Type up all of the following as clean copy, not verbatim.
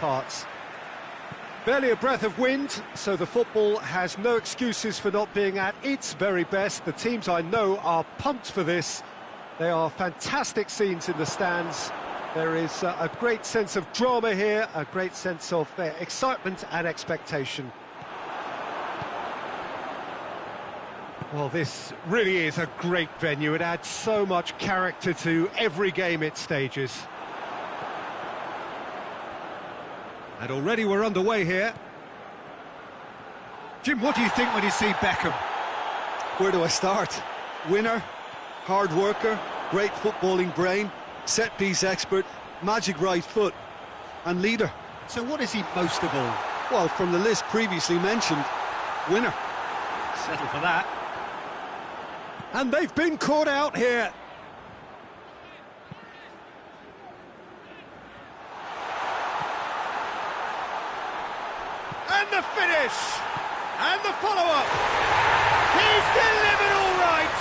parts. Barely a breath of wind, so the football has no excuses for not being at its very best. The teams I know are pumped for this. They are fantastic scenes in the stands. There is a great sense of drama here, a great sense of excitement and expectation. Well, this really is a great venue. It adds so much character to every game it stages. And already we're underway here. Jim, what do you think when you see Beckham? Where do I start? Winner, hard worker, great footballing brain, set-piece expert, magic right foot, and leader. So what is he most of all? Well, from the list previously mentioned, winner. Settle for that. And they've been caught out here. And the finish! And the follow-up! He's delivered all right!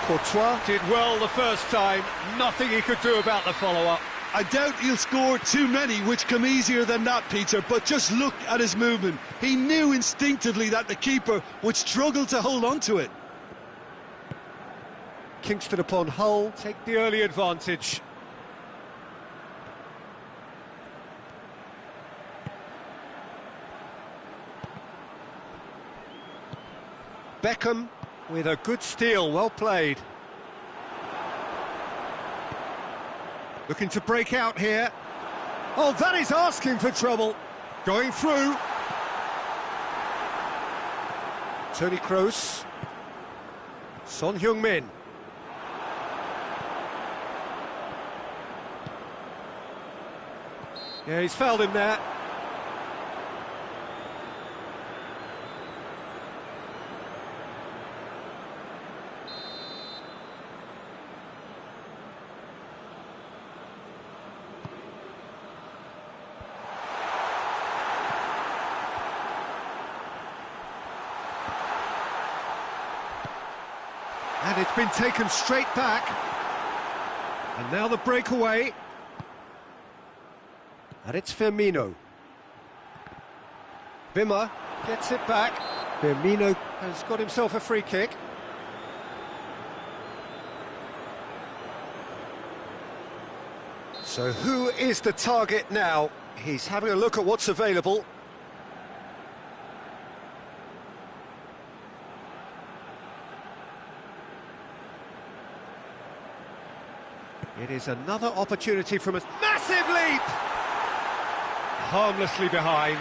Courtois did well the first time, nothing he could do about the follow-up. I doubt he'll score too many which come easier than that, Peter, but just look at his movement. He knew instinctively that the keeper would struggle to hold on to it. Kingston upon Hull take the early advantage. Beckham with a good steal, well played. Looking to break out here. Oh, that is asking for trouble. Going through. Toni Kroos. Son Heung-min. Yeah, he's fouled him there. And it's been taken straight back. And now the breakaway. And it's Firmino. Wimmer gets it back. Firmino has got himself a free kick. So who is the target now? He's having a look at what's available. It is another opportunity from a massive leap! Harmlessly behind.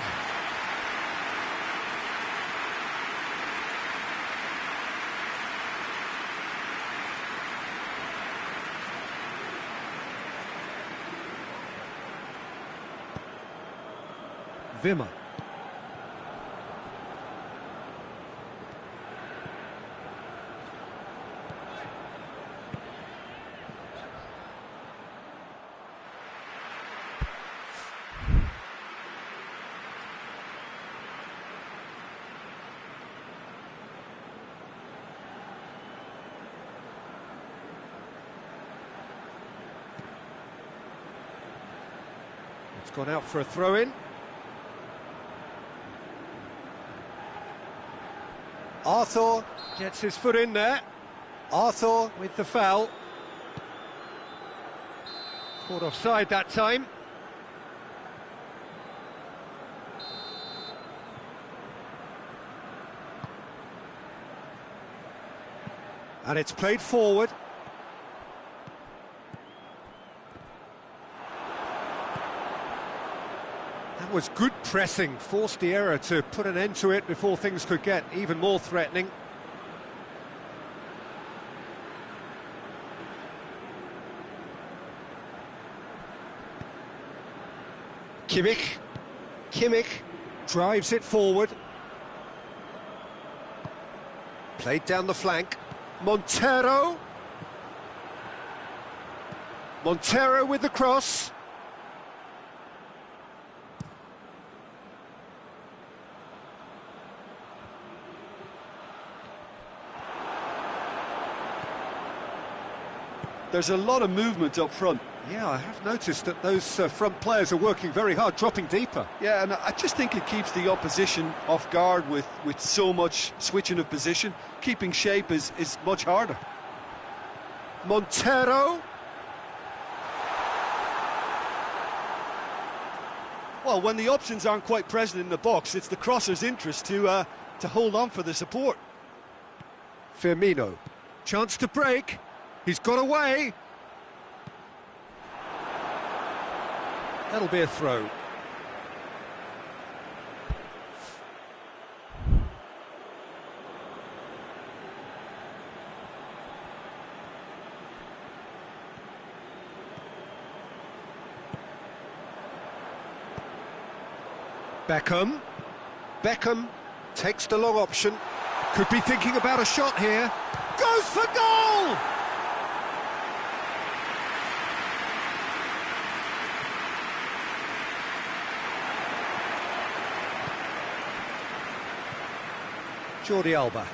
Wimmer. It's gone out for a throw-in. Arthur gets his foot in there. Arthur with the foul. Caught offside that time. And it's played forward. That was good pressing, forced the error to put an end to it before things could get even more threatening. Kimmich drives it forward. Played down the flank. Montero with the cross. There's a lot of movement up front. Yeah, I have noticed that those front players are working very hard, dropping deeper. Yeah, and I just think it keeps the opposition off guard with so much switching of position. Keeping shape is much harder. Montero. Well, when the options aren't quite present in the box, it's the crosser's interest to hold on for the support. Firmino. Chance to break. He's got away. That'll be a throw. Beckham takes the long option. Could be thinking about a shot here. Goes for goal! Jordi Alba.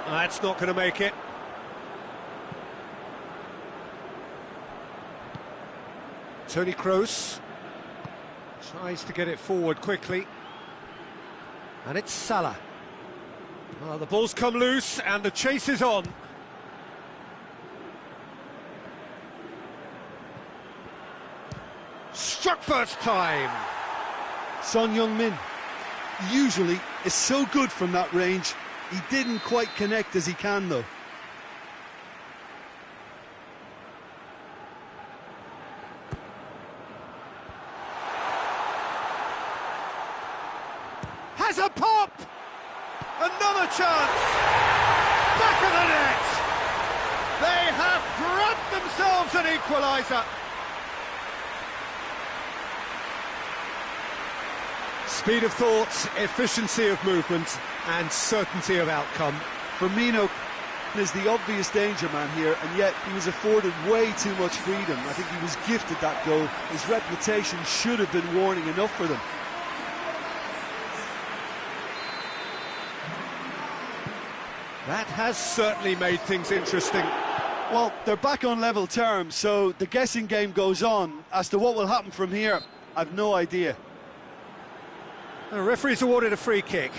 That's not going to make it. Toni Kroos tries to get it forward quickly. And it's Salah. Well, the ball's come loose and the chase is on. Struck first time. Son Heung-min usually is so good from that range. He didn't quite connect as he can, though. Has a pop! Another chance! Back of the net! They have grabbed themselves an equaliser. Speed of thought, efficiency of movement, and certainty of outcome. Firmino is the obvious danger man here, and yet he was afforded way too much freedom. I think he was gifted that goal. His reputation should have been warning enough for them. That has certainly made things interesting. Well, they're back on level terms, so the guessing game goes on. As to what will happen from here, I've no idea. The referee's awarded a free kick.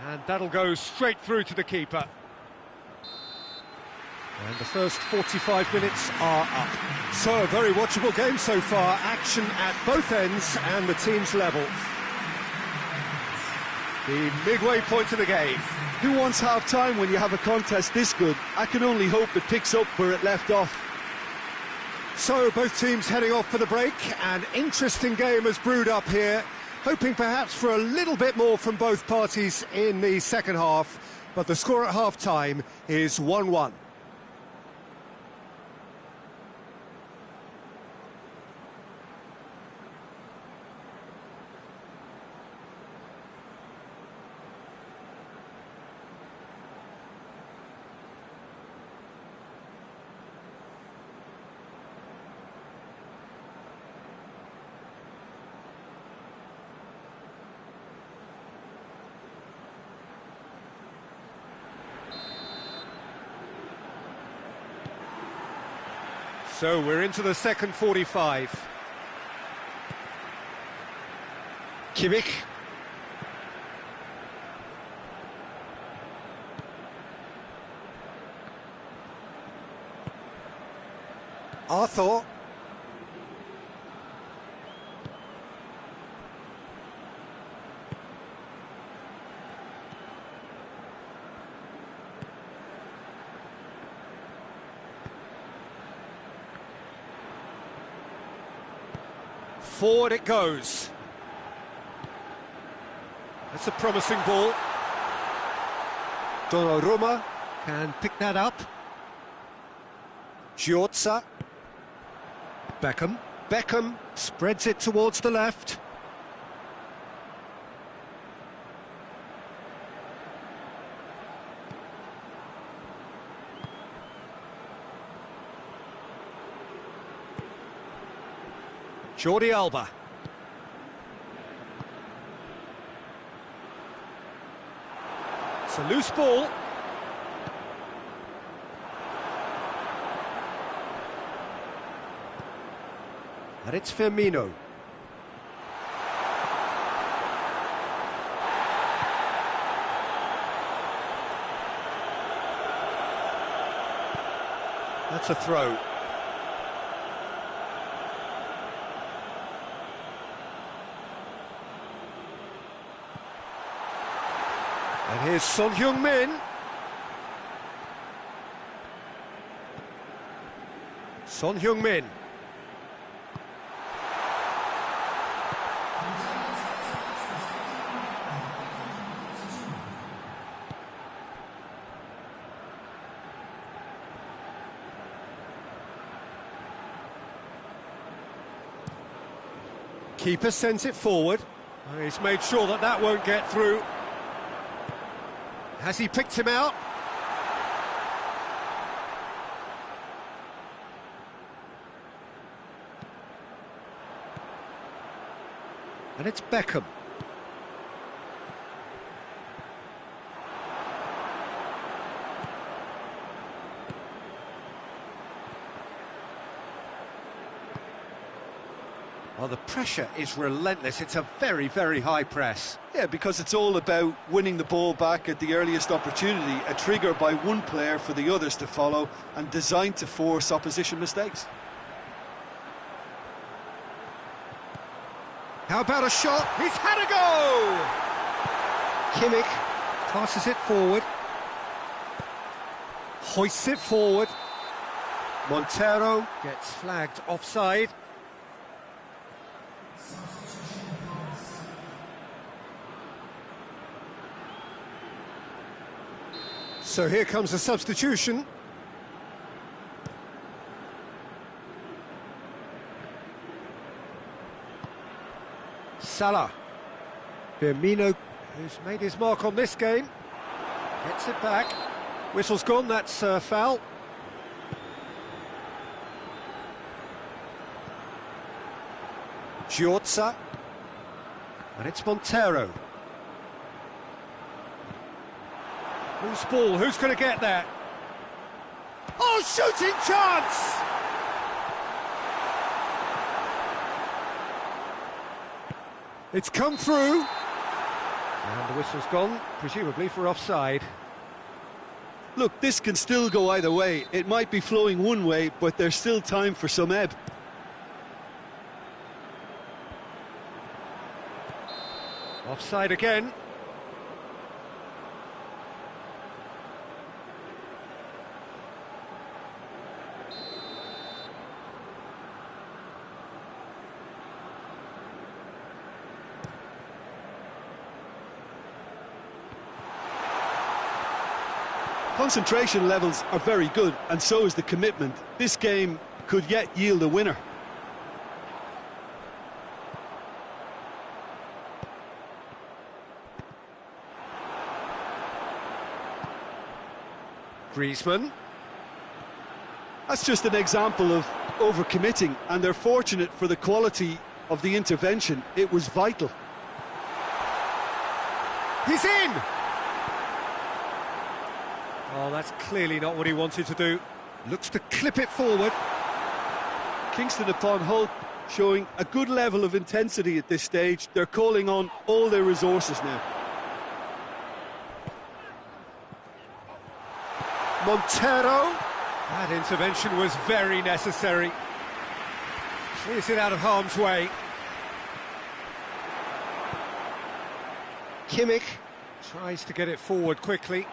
And that'll go straight through to the keeper. And the first 45 minutes are up. So, a very watchable game so far. Action at both ends and the teams level. The midway point of the game. Who wants half-time when you have a contest this good? I can only hope it picks up where it left off. So, both teams heading off for the break. An interesting game has brewed up here. Hoping perhaps for a little bit more from both parties in the second half. But the score at half-time is 1-1. So we're into the second 45. Kimmich. Arthur. Forward it goes. That's a promising ball. Donnarumma can pick that up. Giotza. Beckham spreads it towards the left. Jordi Alba. It's a loose ball. And it's Firmino. That's a throw. And here's Son Heung-min. Son Heung-min. Keeper sends it forward. He's made sure that that won't get through. Has he picked him out? And it's Beckham. Well, the pressure is relentless. It's a very, very high press. Yeah, because it's all about winning the ball back at the earliest opportunity, a trigger by one player for the others to follow, and designed to force opposition mistakes. How about a shot? He's had a go! Kimmich passes it forward. Hoists it forward. Montero gets flagged offside. So here comes a substitution. Salah. Firmino, who's made his mark on this game, gets it back. Whistle's gone, that's foul. Giorza. And it's Montero. Loose ball, who's going to get that? Oh, shooting chance! It's come through. And the whistle's gone, presumably for offside. Look, this can still go either way. It might be flowing one way, but there's still time for some ebb. Offside again. Concentration levels are very good, and so is the commitment. This game could yet yield a winner. Griezmann. That's just an example of overcommitting, and they're fortunate for the quality of the intervention. It was vital. He's in! Oh, that's clearly not what he wanted to do. Looks to clip it forward. Kingston upon Hull showing a good level of intensity at this stage. They're calling on all their resources now. Montero. That intervention was very necessary. Clears it out of harm's way. Kimmich tries to get it forward quickly.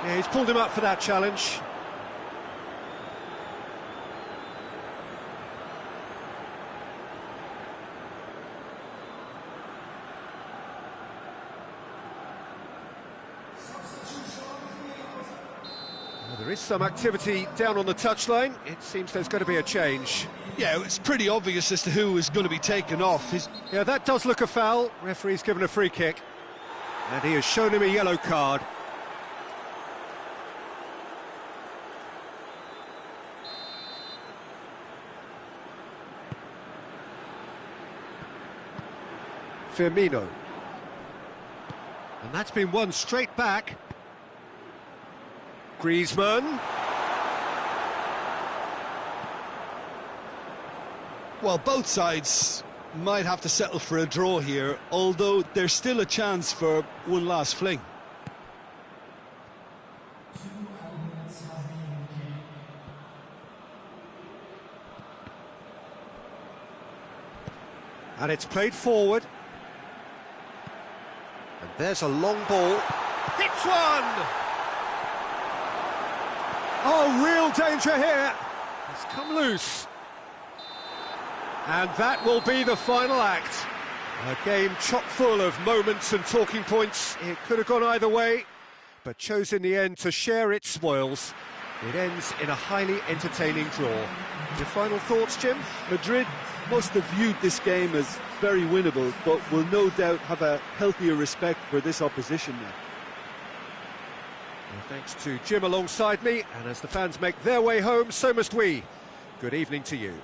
Yeah, he's pulled him up for that challenge. Well, there is some activity down on the touchline. It seems there's going to be a change. Yeah, it's pretty obvious as to who is going to be taken off. Yeah, that does look a foul. Referee's given a free kick. And he has shown him a yellow card. Firmino. And that's been won straight back. Griezmann. Well, both sides might have to settle for a draw here, although there's still a chance for one last fling. And it's played forward. And there's a long ball. Hits one! Oh, real danger here. It's come loose. And that will be the final act. A game chock full of moments and talking points. It could have gone either way, but chose in the end to share its spoils. It ends in a highly entertaining draw. Your final thoughts, Jim? Madrid must have viewed this game as very winnable, but will no doubt have a healthier respect for this opposition now. Well, thanks to Jim alongside me, and as the fans make their way home, so must we. Good evening to you.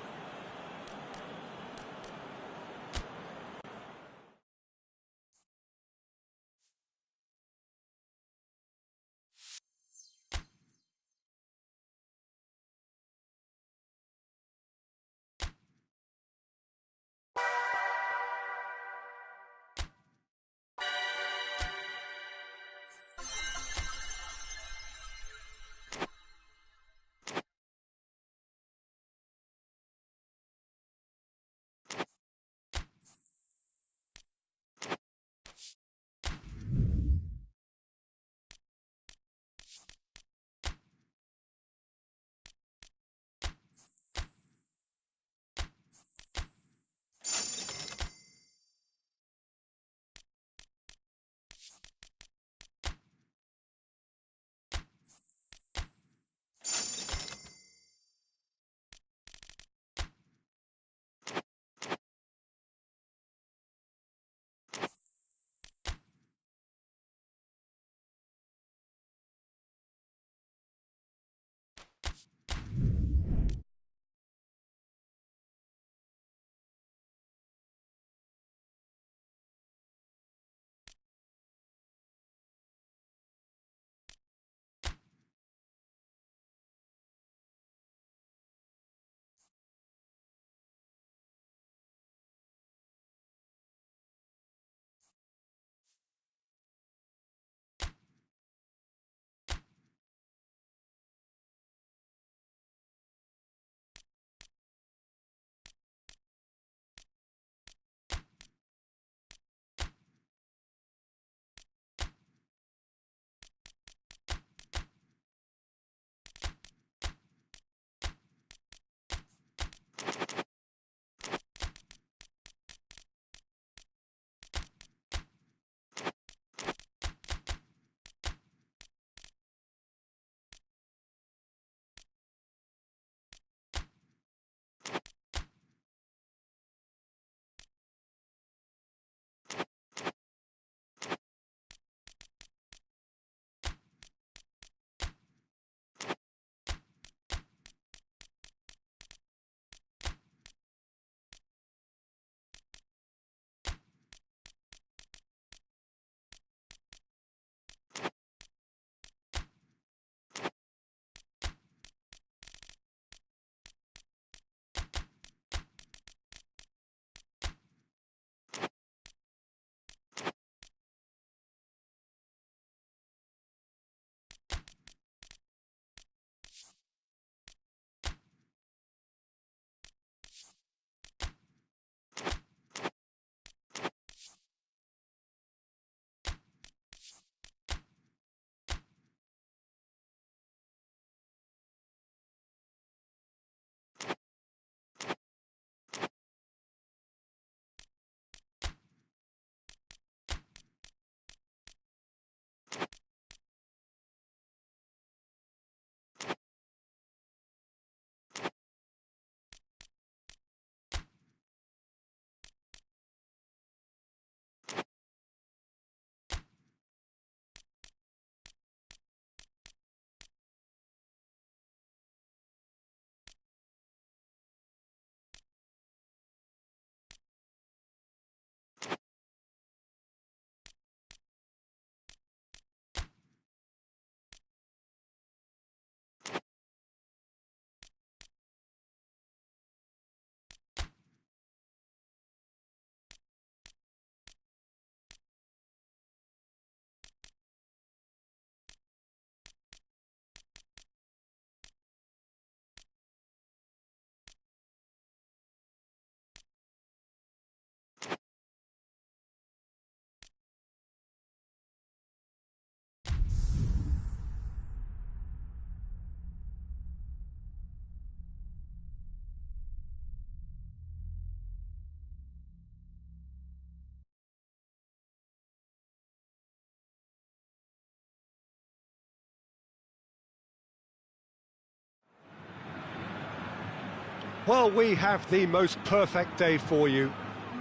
Well, we have the most perfect day for you.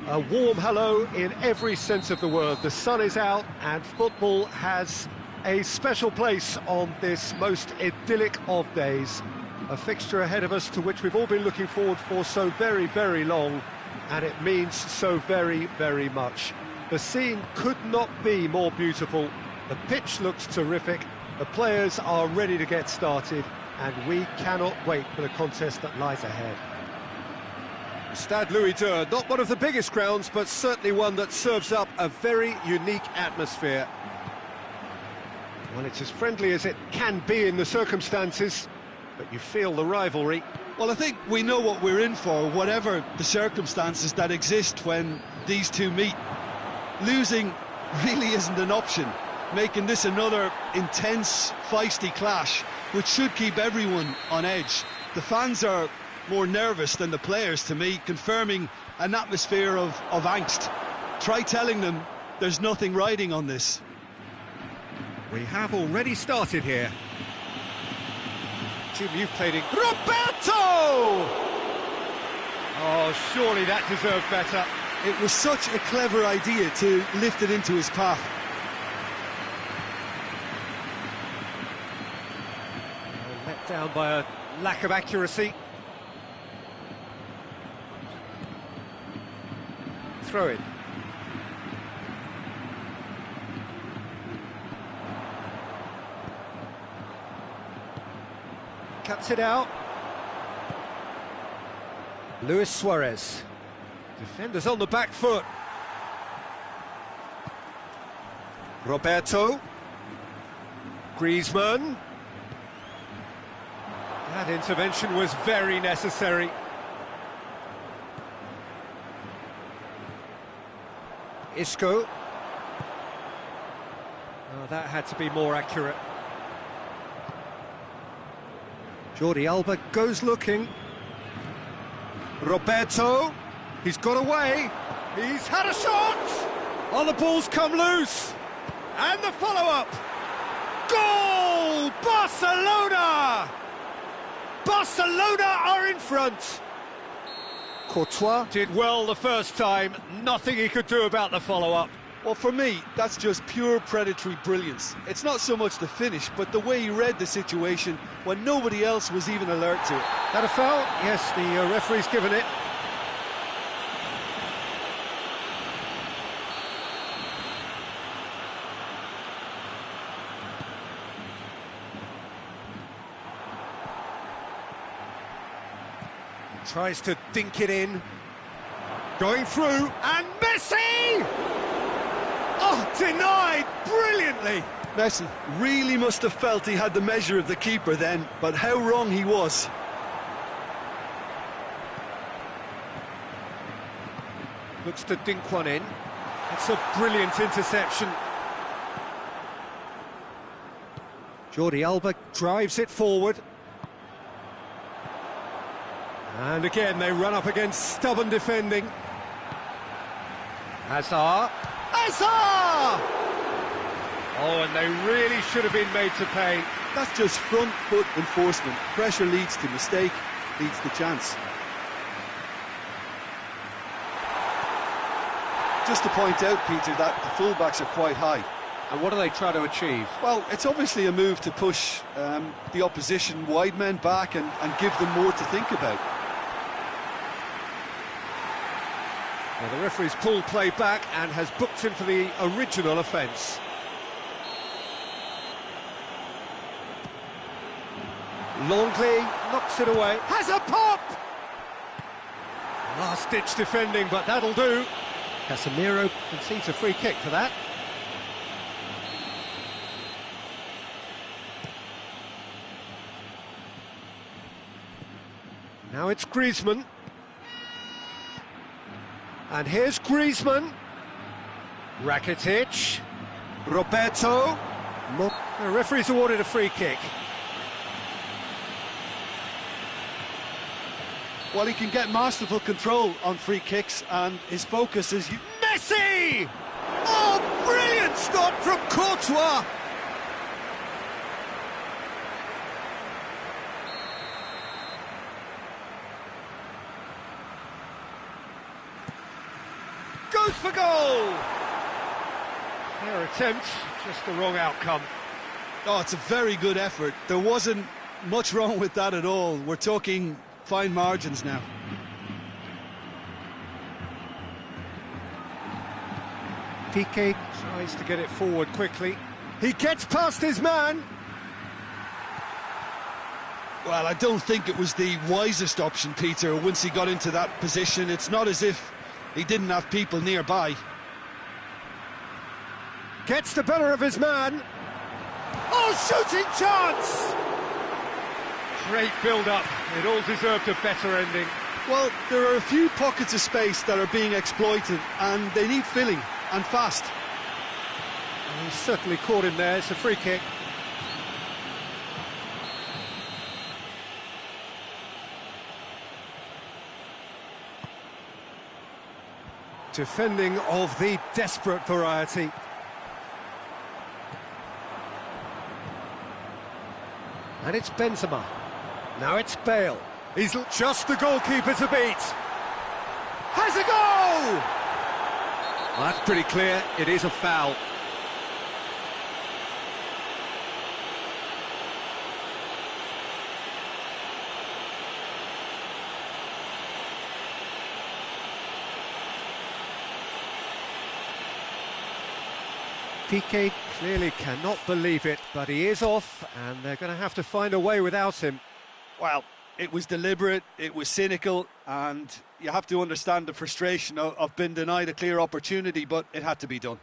A warm hello in every sense of the word. The sun is out and football has a special place on this most idyllic of days. A fixture ahead of us to which we've all been looking forward for so very, very long, and it means so very, very much. The scene could not be more beautiful. The pitch looks terrific. The players are ready to get started, and we cannot wait for the contest that lies ahead. Stade Louis II, not one of the biggest grounds, but certainly one that serves up a very unique atmosphere. Well, it's as friendly as it can be in the circumstances, but you feel the rivalry. Well, I think we know what we're in for, whatever the circumstances that exist when these two meet. Losing really isn't an option, making this another intense, feisty clash, which should keep everyone on edge. The fans are more nervous than the players, to me, confirming an atmosphere of angst. Try telling them there's nothing riding on this. We have already started here. Jim, you've played in... Roberto! Oh, surely that deserved better. It was such a clever idea to lift it into his path. Let down by a lack of accuracy. Throw it. Cuts it out. Luis Suarez. Defenders on the back foot. Roberto. Griezmann. That intervention was very necessary. Isco. Oh, that had to be more accurate. Jordi Alba goes looking. Roberto. He's got away. He's had a shot. Oh, the ball's come loose. And the follow-up. Goal! Barcelona! Barcelona are in front. Courtois did well the first time. Nothing he could do about the follow-up. Well, for me, that's just pure predatory brilliance. It's not so much the finish, but the way he read the situation when nobody else was even alert to it. That a foul? Yes, the referee's given it. Tries to dink it in. Going through, and Messi! Oh, denied brilliantly! Messi really must have felt he had the measure of the keeper then, but how wrong he was. Looks to dink one in. It's a brilliant interception. Jordi Alba drives it forward. And again, they run up against stubborn defending. Hazard. Hazard! Oh, and they really should have been made to pay. That's just front foot enforcement. Pressure leads to mistake, leads to chance. Just to point out, Peter, that the fullbacks are quite high. And what do they try to achieve? Well, it's obviously a move to push the opposition wide men back and give them more to think about. Well, the referee's pulled play back and has booked him for the original offence. Longley knocks it away. Has a pop! Last-ditch defending, but that'll do. Casemiro concedes a free kick for that. Now it's Griezmann. And here's Griezmann. Rakitic. Roberto. The referee's awarded a free kick. Well, he can get masterful control on free kicks, and his focus is... Messi! Oh, brilliant stop from Courtois! Goes for goal! Fair attempt, just the wrong outcome. Oh, it's a very good effort. There wasn't much wrong with that at all. We're talking fine margins now. Piqué tries to get it forward quickly. He gets past his man. Well, I don't think it was the wisest option, Peter, once he got into that position. It's not as if he didn't have people nearby. Gets the better of his man. Oh, shooting chance! Great build-up. It all deserved a better ending. Well, there are a few pockets of space that are being exploited, and they need filling, and fast. He's certainly caught him there. It's a free kick. Defending of the desperate variety. And it's Benzema. Now it's Bale. He's just the goalkeeper to beat. Has a goal! Well, that's pretty clear. It is a foul. Piqué clearly cannot believe it, but he is off, and they're going to have to find a way without him. Well, it was deliberate, it was cynical, and you have to understand the frustration of being denied a clear opportunity, but it had to be done.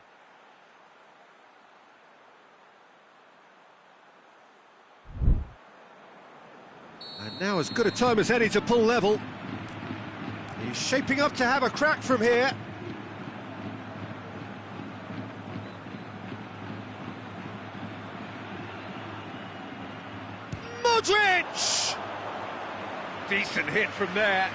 And now as good a time as any to pull level. He's shaping up to have a crack from here. Modric! Decent hit from there.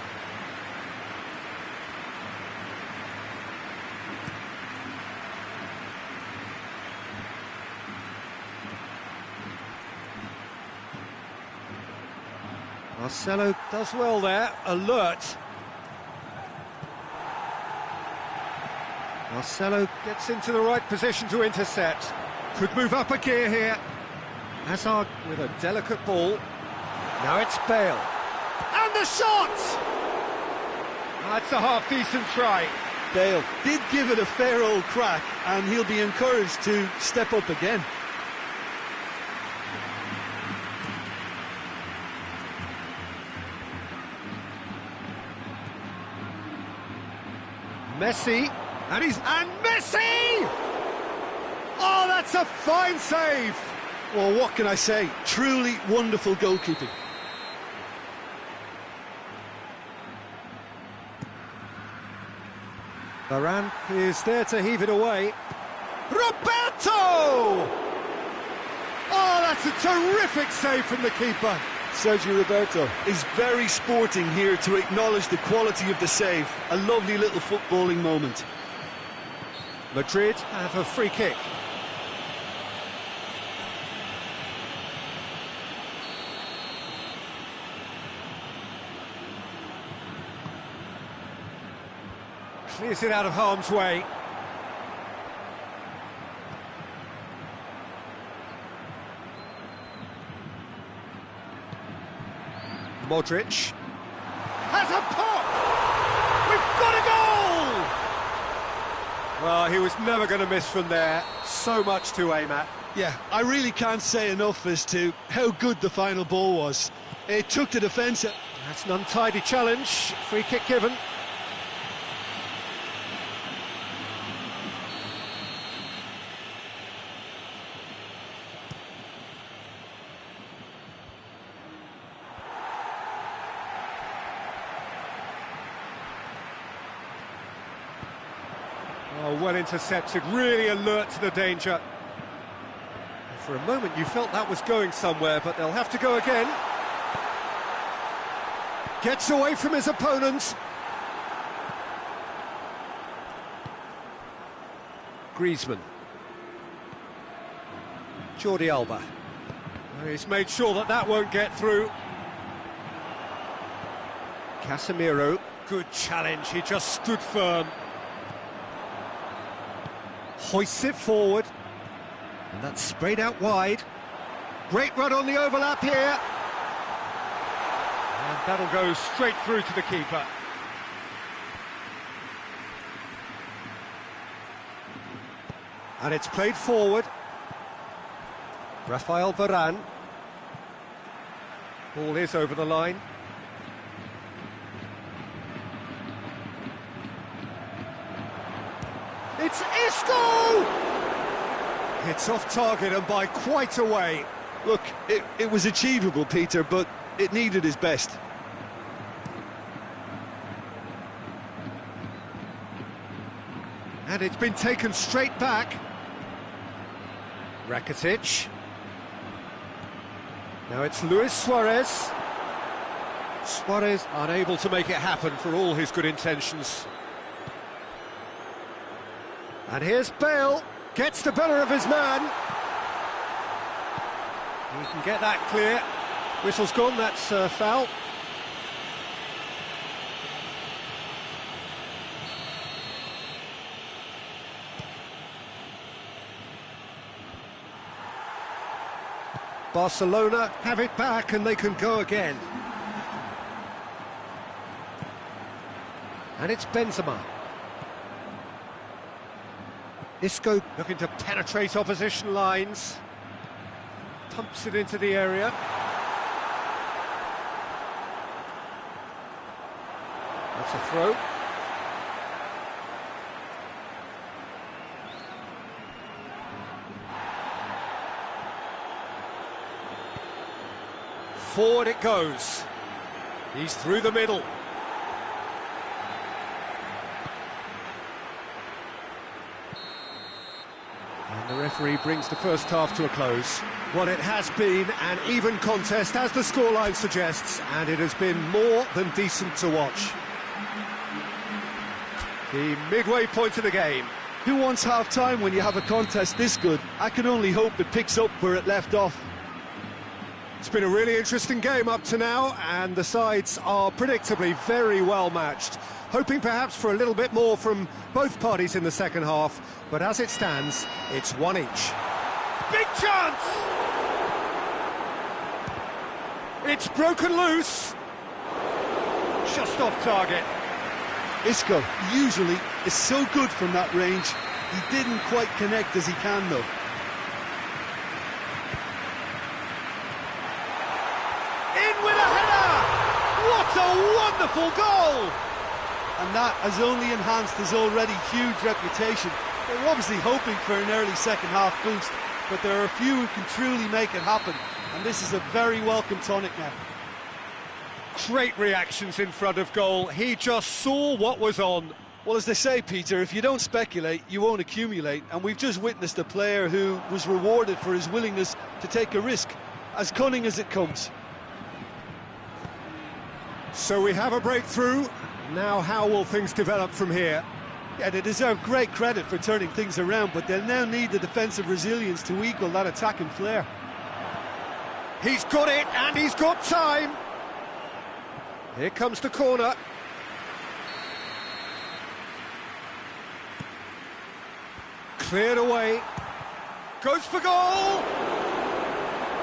Marcelo does well there, alert. Marcelo gets into the right position to intercept. Could move up a gear here. Hazard with a delicate ball. Now it's Bale. And the shot! That's a half-decent try. Bale did give it a fair old crack, and he'll be encouraged to step up again. Messi, and Messi! Oh, that's a fine save! Well, what can I say? Truly wonderful goalkeeping. Varane is there to heave it away. Roberto! Oh, that's a terrific save from the keeper. Sergio Roberto is very sporting here to acknowledge the quality of the save. A lovely little footballing moment. Madrid have a free kick. Clears it out of harm's way. Modric has a pop! We've got a goal! Well, he was never going to miss from there. So much to aim at. Yeah, I really can't say enough as to how good the final ball was. It took the defence. That's an untidy challenge. Free kick given. Oh, well intercepted, really alert to the danger. For a moment you felt that was going somewhere, but they'll have to go again. Gets away from his opponents. Griezmann. Jordi Alba. He's made sure that that won't get through. Casemiro, good challenge, he just stood firm. Hoists it forward. And that's sprayed out wide. Great run on the overlap here. And that'll go straight through to the keeper. And it's played forward. Rafael Varane. Ball is over the line. It's Isco! It's off target and by quite a way. Look, it was achievable, Peter, but it needed his best. And it's been taken straight back. Rakitic. Now it's Luis Suarez. Suarez unable to make it happen for all his good intentions. And here's Bale. Gets the better of his man. He can get that clear. Whistle's gone, that's foul. Barcelona have it back and they can go again. And it's Benzema. Isco looking to penetrate opposition lines. Pumps it into the area. That's a throw. Forward it goes. He's through the middle. And the referee brings the first half to a close. Well, it has been an even contest, as the scoreline suggests, and it has been more than decent to watch. The midway point of the game. Who wants half-time when you have a contest this good? I can only hope it picks up where it left off. It's been a really interesting game up to now, and the sides are predictably very well matched. Hoping perhaps for a little bit more from both parties in the second half, but as it stands, it's one each. Big chance! It's broken loose. Just off target. Isco usually is so good from that range. He didn't quite connect as he can though. In with a header! What a wonderful goal! And that has only enhanced his already huge reputation. They're obviously hoping for an early second half boost, but there are a few who can truly make it happen, and this is a very welcome tonic now. Great reactions in front of goal. He just saw what was on. Well, as they say, Peter, if you don't speculate, you won't accumulate, and we've just witnessed a player who was rewarded for his willingness to take a risk, as cunning as it comes. So we have a breakthrough. Now how will things develop from here? Yeah, they deserve great credit for turning things around, but they'll now need the defensive resilience to equal that attacking flair. He's got it, and he's got time. Here comes the corner. Cleared away. Goes for goal.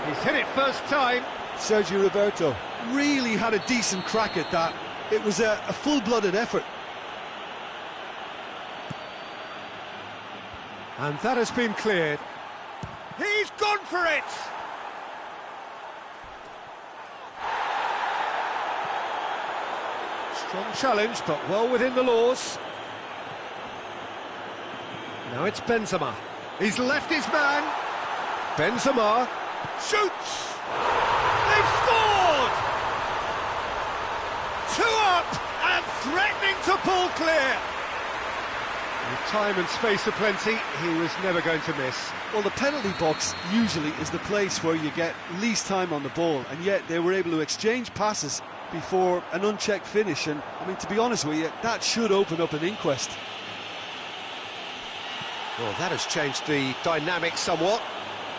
He's hit it first time. Sergio Roberto really had a decent crack at that. It was a full-blooded effort. And that has been cleared. He's gone for it! Strong challenge, but well within the laws. Now it's Benzema. He's left his man. Benzema shoots! They've scored! 2 up and threatening to pull clear. With time and space aplenty, he was never going to miss. Well, the penalty box usually is the place where you get least time on the ball, and yet they were able to exchange passes before an unchecked finish, and I mean, to be honest with you, that should open up an inquest. Well, that has changed the dynamic somewhat.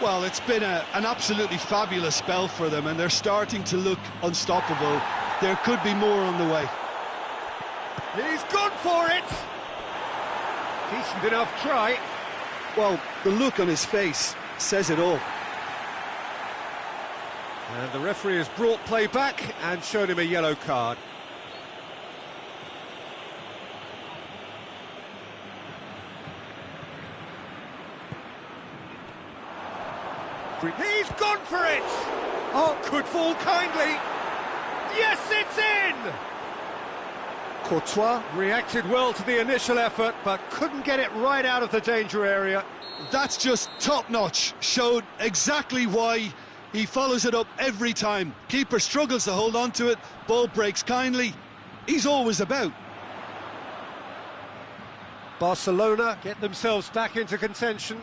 Well, it's been an absolutely fabulous spell for them, and they're starting to look unstoppable. There could be more on the way. He's gone for it! Decent enough try. Well, the look on his face says it all. And the referee has brought play back and shown him a yellow card. He's gone for it! Oh, could fall kindly. Yes, it's in! Courtois reacted well to the initial effort, but couldn't get it right out of the danger area. That's just top-notch. Showed exactly why he follows it up every time. Keeper struggles to hold on to it, ball breaks kindly. He's always about. Barcelona get themselves back into contention.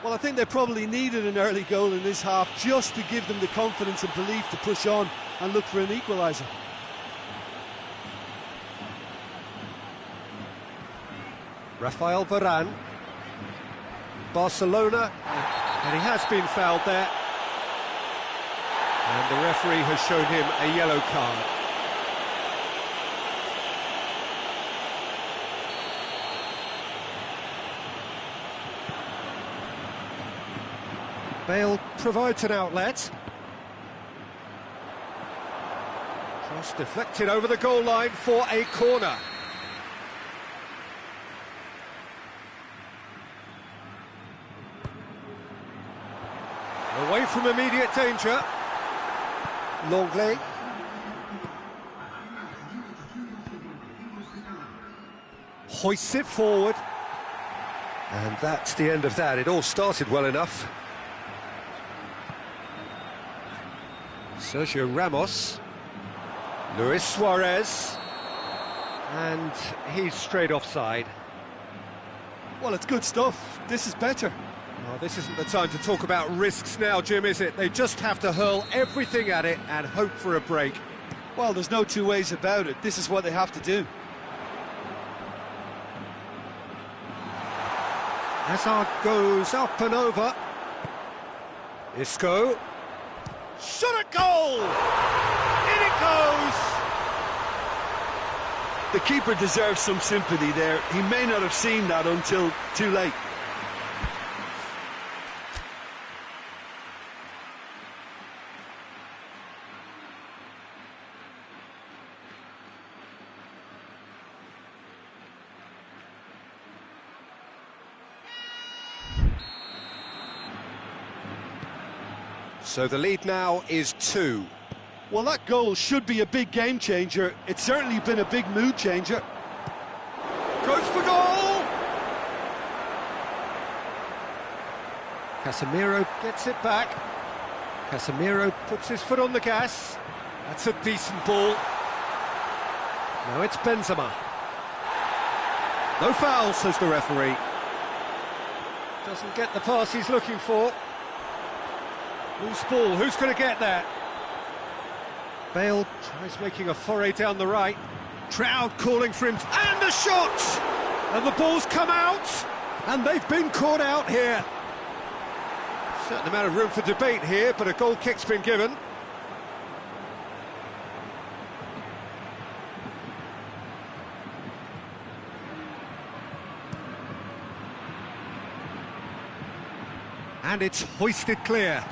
Well, I think they probably needed an early goal in this half just to give them the confidence and belief to push on and look for an equaliser. Rafael Varane. Barcelona, and he has been fouled there. And the referee has shown him a yellow card. Bale provides an outlet. Cross deflected over the goal line for a corner. Away from immediate danger. Longley. Hoists it forward. And that's the end of that. It all started well enough. Sergio Ramos. Luis Suarez. And he's straight offside. Well, it's good stuff. This is better. Oh, this isn't the time to talk about risks now, Jim, is it? They just have to hurl everything at it and hope for a break. Well, there's no two ways about it. This is what they have to do. Hazard goes up and over. Isco. Shot at goal! In it goes! The keeper deserves some sympathy there. He may not have seen that until too late. So the lead now is 2. Well, that goal should be a big game changer. It's certainly been a big mood changer. Goes for goal! Casemiro gets it back. Casemiro puts his foot on the gas. That's a decent ball. Now it's Benzema. No foul, says the referee. Doesn't get the pass he's looking for. Loose ball, who's going to get that? Bale tries making a foray down the right. Crowd calling for him, and the shot! And the ball's come out, and they've been caught out here. Certain amount of room for debate here, but a goal kick's been given. And it's hoisted clear.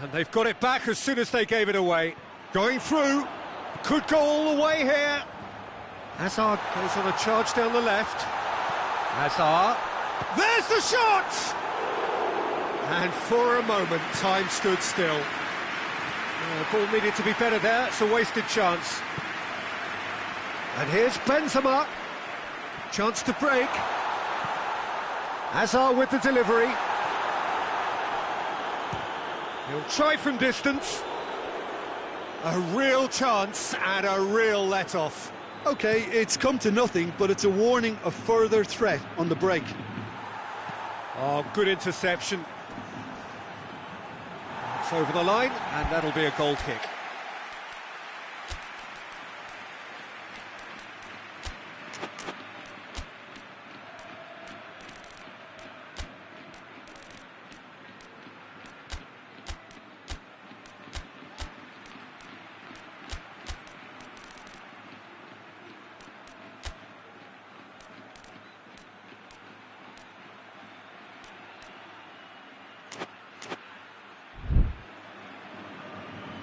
And they've got it back as soon as they gave it away. Going through, could go all the way here. Hazard goes on a charge down the left. Hazard, there's the shot! And for a moment, time stood still. The ball needed to be better there, it's a wasted chance. And here's Benzema. Chance to break. Hazard with the delivery. He'll try from distance. A real chance and a real let-off. OK, it's come to nothing, but it's a warning of further threat on the break. Oh, good interception. It's over the line, and that'll be a goal kick.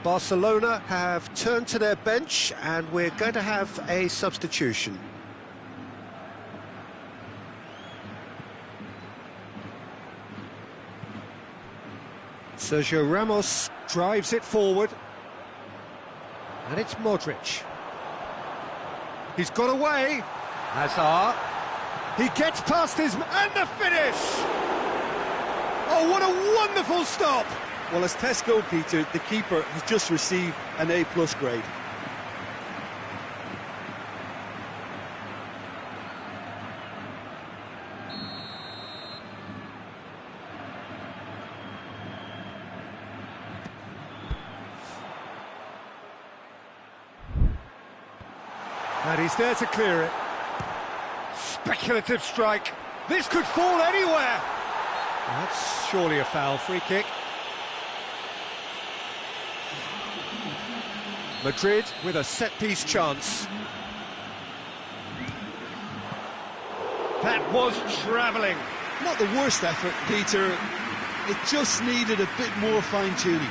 Barcelona have turned to their bench and we're going to have a substitution. Sergio Ramos drives it forward. And it's Modric. He's got away. Hazard. He gets past his... and the finish! Oh, what a wonderful stop! Well, as test goalkeeper, the keeper has just received an A+ grade. And he's there to clear it. Speculative strike. This could fall anywhere. That's surely a foul. Free kick. Madrid with a set-piece chance. That was travelling. Not the worst effort, Peter. It just needed a bit more fine-tuning.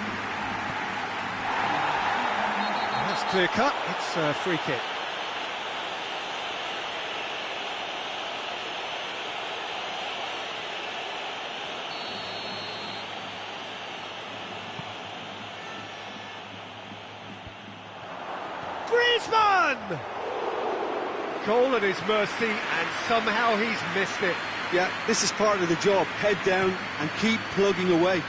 That's clear-cut. It's a free kick. Griezmann! Goal at his mercy, and somehow he's missed it. Yeah, this is part of the job. Head down and keep plugging away.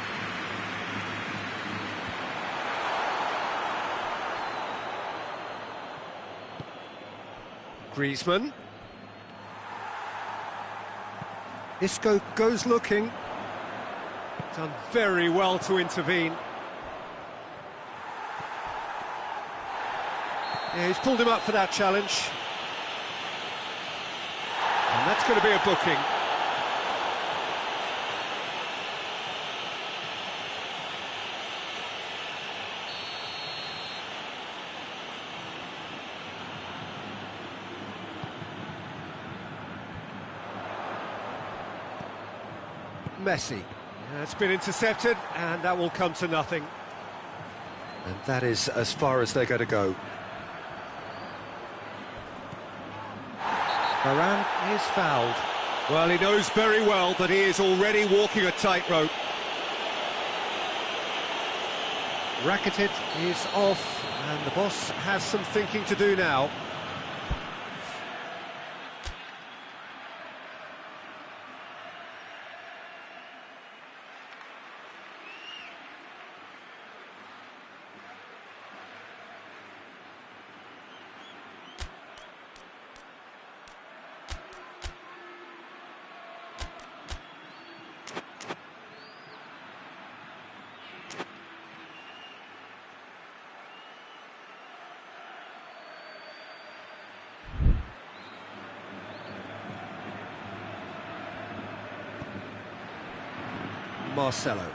Griezmann. Isco goes looking. Done very well to intervene. Yeah, he's pulled him up for that challenge. And that's going to be a booking. Messi. That's been intercepted, and that will come to nothing. And that is as far as they're going to go. Varane is fouled. Well, he knows very well that he is already walking a tightrope. Rakitic is off, and the boss has some thinking to do now. Marcelo.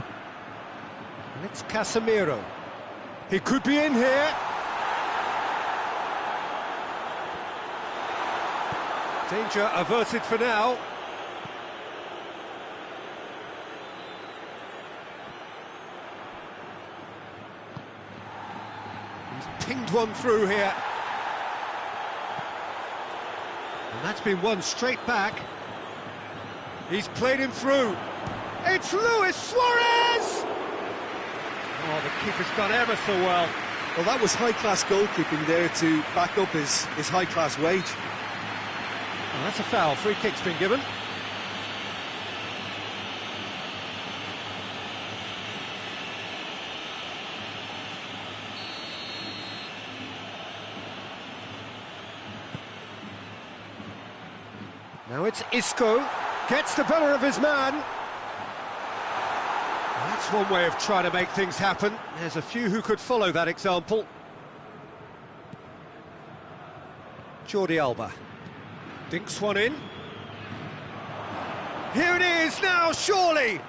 And it's Casemiro. He could be in here. Danger averted for now. He's pinged one through here. And that's been one straight back. He's played him through. It's Luis Suarez! Oh, the keeper's done ever so well. Well, that was high-class goalkeeping there to back up his high-class wage. Oh, that's a foul. Free kick's been given. Now it's Isco. Gets the better of his man. That's one way of trying to make things happen. There's a few who could follow that example. Jordi Alba dinks one in. Here it is now, surely!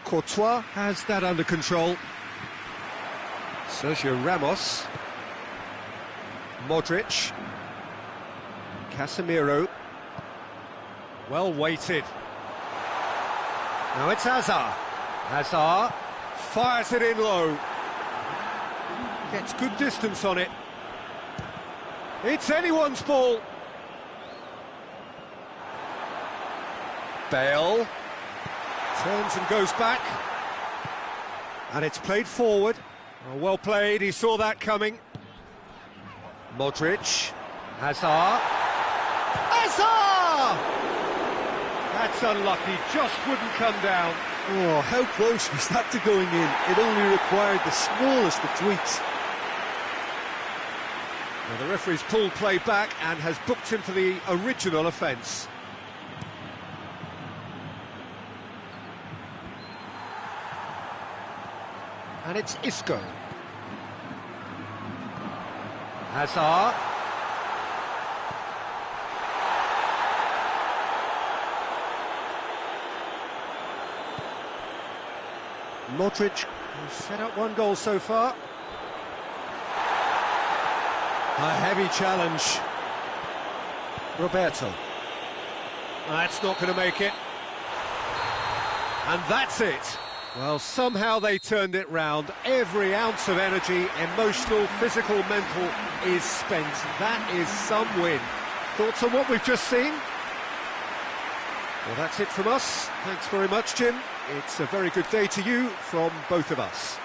Courtois has that under control. Sergio Ramos. Modric. Casemiro. Well weighted. Now it's Hazard. Hazard fires it in low. Gets good distance on it. It's anyone's ball. Bale turns and goes back. And it's played forward. Oh, well played, he saw that coming. Modric. Hazard. Hazard! That's unlucky, just wouldn't come down. Oh, how close was that to going in? It only required the smallest of tweaks. Well, the referee's pulled play back and has booked him for the original offence. And it's Isco. Hazard. Modric has set up one goal so far. A heavy challenge. Roberto. That's not going to make it. And that's it. Well, somehow they turned it round. Every ounce of energy, emotional, physical, mental, is spent. That is some win. Thoughts on what we've just seen? Well, that's it from us. Thanks very much, Jim. It's a very good day to you from both of us.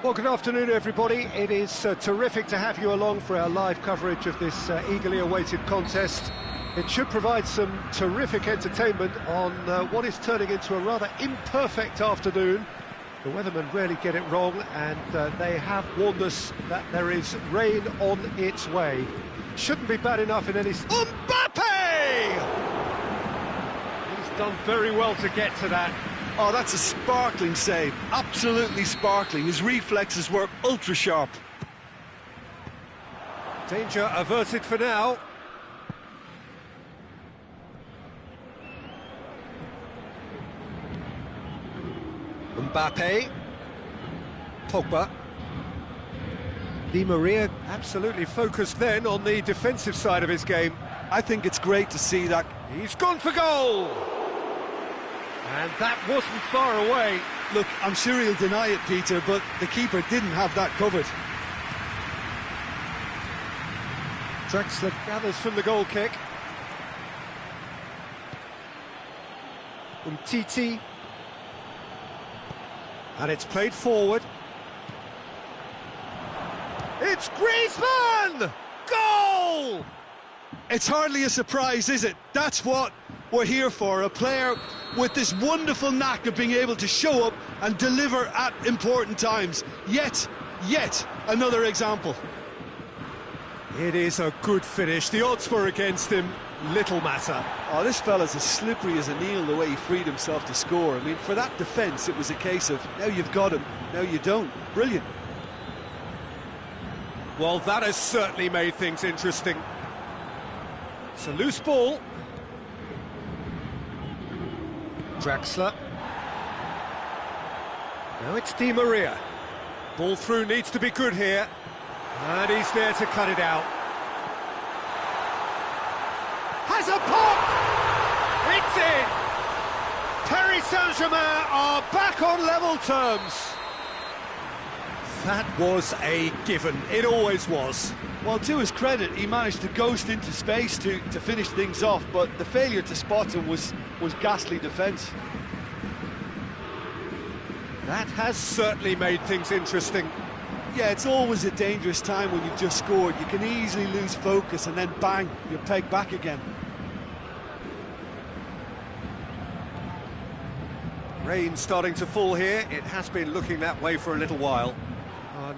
Well, good afternoon, everybody. It is terrific to have you along for our live coverage of this eagerly awaited contest. It should provide some terrific entertainment on what is turning into a rather imperfect afternoon. The weathermen rarely get it wrong, and they have warned us that there is rain on its way. Shouldn't be bad enough in any... Mbappe! He's done very well to get to that. Oh, that's a sparkling save. Absolutely sparkling. His reflexes were ultra sharp. Danger averted for now. Mbappe. Pogba. Di Maria absolutely focused then on the defensive side of his game. I think it's great to see that. He's gone for goal! And that wasn't far away. Look, I'm sure he'll deny it, Peter, but the keeper didn't have that covered. Draxler gathers from the goal kick. Umtiti. And it's played forward. It's Griezmann! Goal! It's hardly a surprise, is it? That's what we're here for, a player with this wonderful knack of being able to show up and deliver at important times. Yet another example. It is a good finish. The odds were against him. Little matter. Oh, this fella's as slippery as an eel the way he freed himself to score. I mean, for that defence, it was a case of, now you've got him, now you don't. Brilliant. Well, that has certainly made things interesting. It's a loose ball. Draxler. Now it's Di Maria. Ball through needs to be good here. And he's there to cut it out. Has a pop! It's in! Paris Saint-Germain are back on level terms. That was a given. It always was. Well, to his credit, he managed to ghost into space to finish things off, but the failure to spot him was ghastly defence. That has certainly made things interesting. Yeah, it's always a dangerous time when you've just scored. You can easily lose focus and then bang, you're pegged back again. Rain starting to fall here. It has been looking that way for a little while.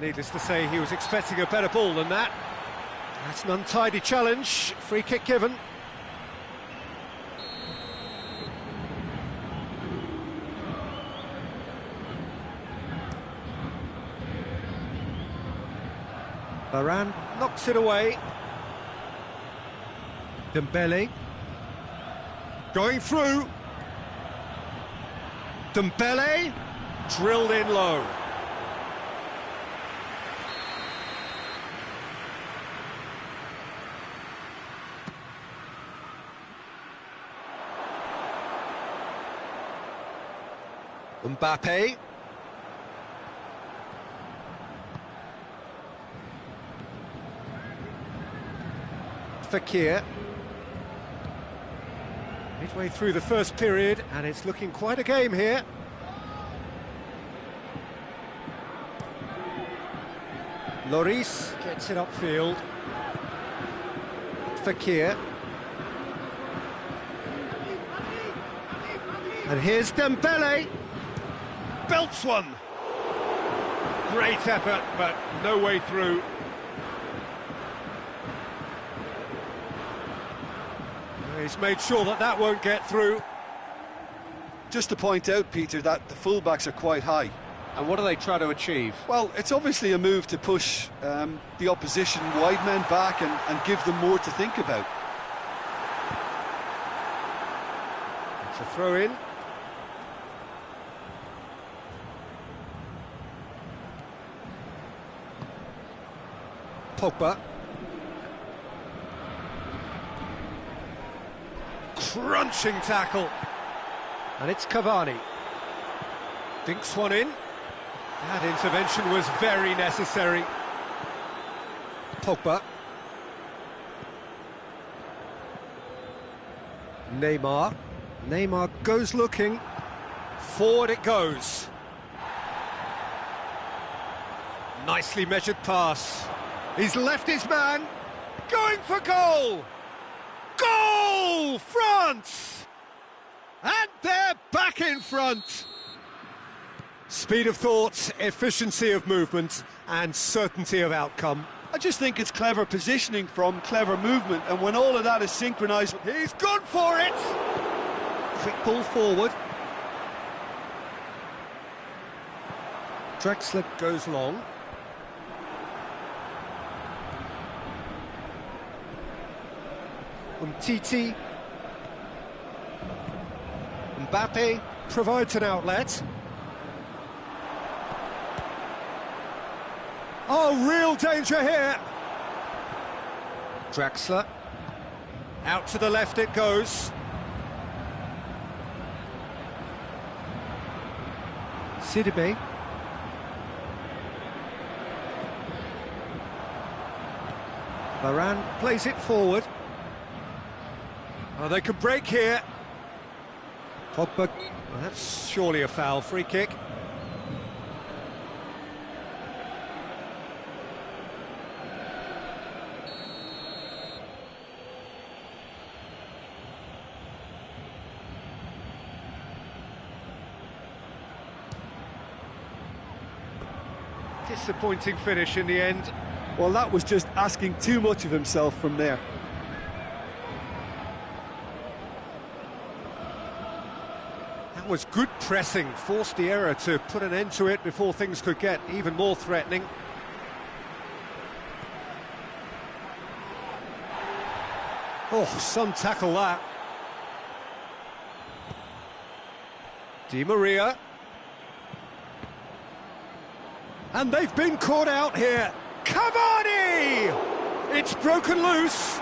Needless to say, he was expecting a better ball than that. That's an untidy challenge. Free kick given. Varane knocks it away. Dembele. Going through. Dembele. Drilled in low. Mbappe. Fekir. Midway through the first period, and it's looking quite a game here. Lloris gets it upfield. Fekir. And here's Dembele. Belts one. Great effort, but no way through. He's made sure that that won't get through. Just to point out, Peter, that the fullbacks are quite high. And what do they try to achieve? Well, it's obviously a move to push the opposition wide men back and give them more to think about. It's a throw in. Pogba. Crunching tackle. And it's Cavani. Dinks one in. That intervention was very necessary. Pogba. Neymar. Neymar goes looking. Forward it goes. Nicely measured pass. He's left his man. Going for goal. Goal! France! And they're back in front. Speed of thought, efficiency of movement, and certainty of outcome. I just think it's clever positioning from clever movement, and when all of that is synchronised... He's gone for it! Quick ball forward. Drexler goes long. Titi. Mbappe provides an outlet. Oh, real danger here. Draxler. Out to the left it goes. Sidibe. Varane plays it forward. Oh, they can break here. Pogba, well, that's surely a foul, free kick. Disappointing finish in the end. Well, that was just asking too much of himself from there. That was good pressing, forced the error to put an end to it before things could get even more threatening. Oh, some tackle that. Di Maria. And they've been caught out here. Cavani! It's broken loose.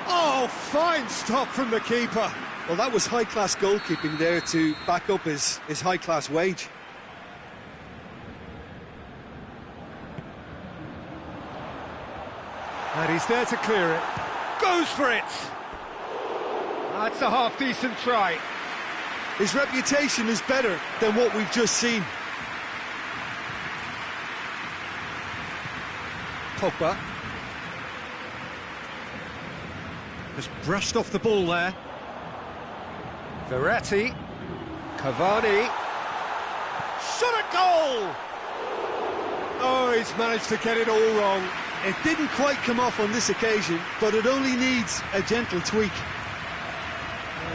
Oh, fine stop from the keeper. Well, that was high-class goalkeeping there to back up his high-class wage. And he's there to clear it. Goes for it! That's a half-decent try. His reputation is better than what we've just seen. Pogba. Just brushed off the ball there. Verratti. Cavani. Shot at goal! Oh, he's managed to get it all wrong. It didn't quite come off on this occasion, but it only needs a gentle tweak.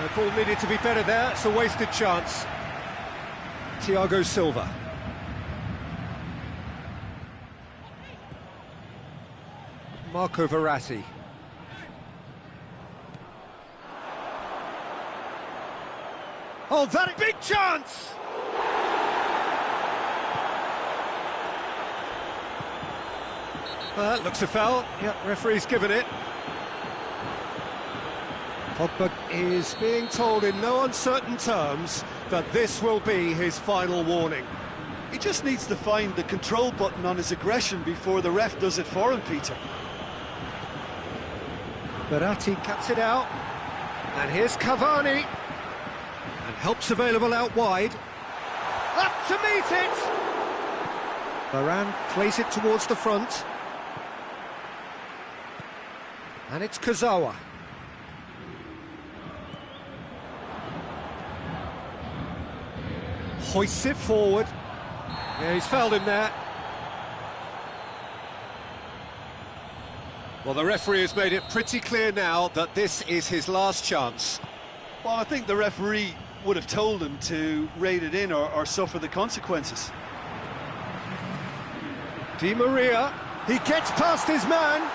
The ball needed to be better there. It's a wasted chance. Thiago Silva. Marco Verratti. Oh, that big chance! That looks a foul. Yep, referee's given it. Pogba is being told in no uncertain terms that this will be his final warning. He just needs to find the control button on his aggression before the ref does it for him, Peter. Verratti cuts it out. And here's Cavani. And help's available out wide. Up to meet it! Varane plays it towards the front. And it's Kurzawa. Hoists it forward. Yeah, he's fouled him there. Well, the referee has made it pretty clear now that this is his last chance. Well, I think the referee would have told him to rate it in or suffer the consequences. Di Maria, he gets past his man.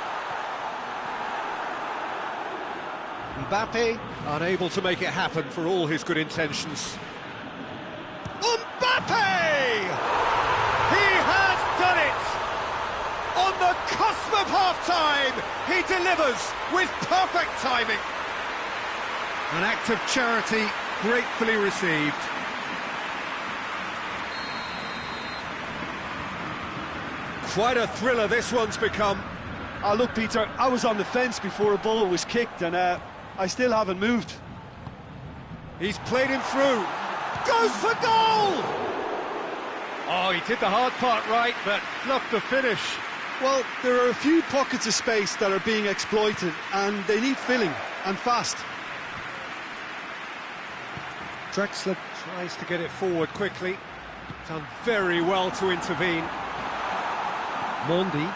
Mbappe, unable to make it happen for all his good intentions. Mbappe! He has done it! On the cusp of half-time, he delivers with perfect timing. An act of charity gratefully received. Quite a thriller this one's become. Oh, look, Peter, I was on the fence before a ball was kicked, and I still haven't moved. He's played him through. Goes for goal! Oh, he did the hard part right, but fluffed the finish. Well, there are a few pockets of space that are being exploited, and they need filling, and fast. Drexler tries to get it forward quickly. done very well to intervene. Mondi.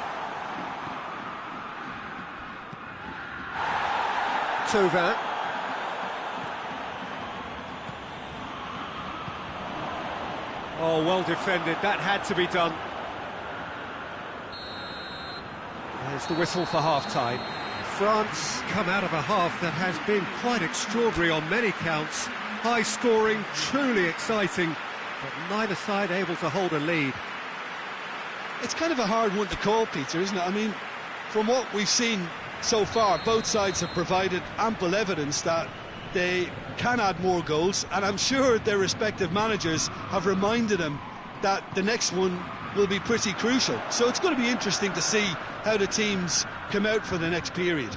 Tovin. Oh, well defended, that had to be done. There's the whistle for half-time. France come out of a half that has been quite extraordinary on many counts. High-scoring, truly exciting, but neither side able to hold a lead. It's kind of a hard one to call, Peter, isn't it? I mean, from what we've seen so far, both sides have provided ample evidence that they can add more goals, and I'm sure their respective managers have reminded them that the next one will be pretty crucial. So it's going to be interesting to see how the teams come out for the next period.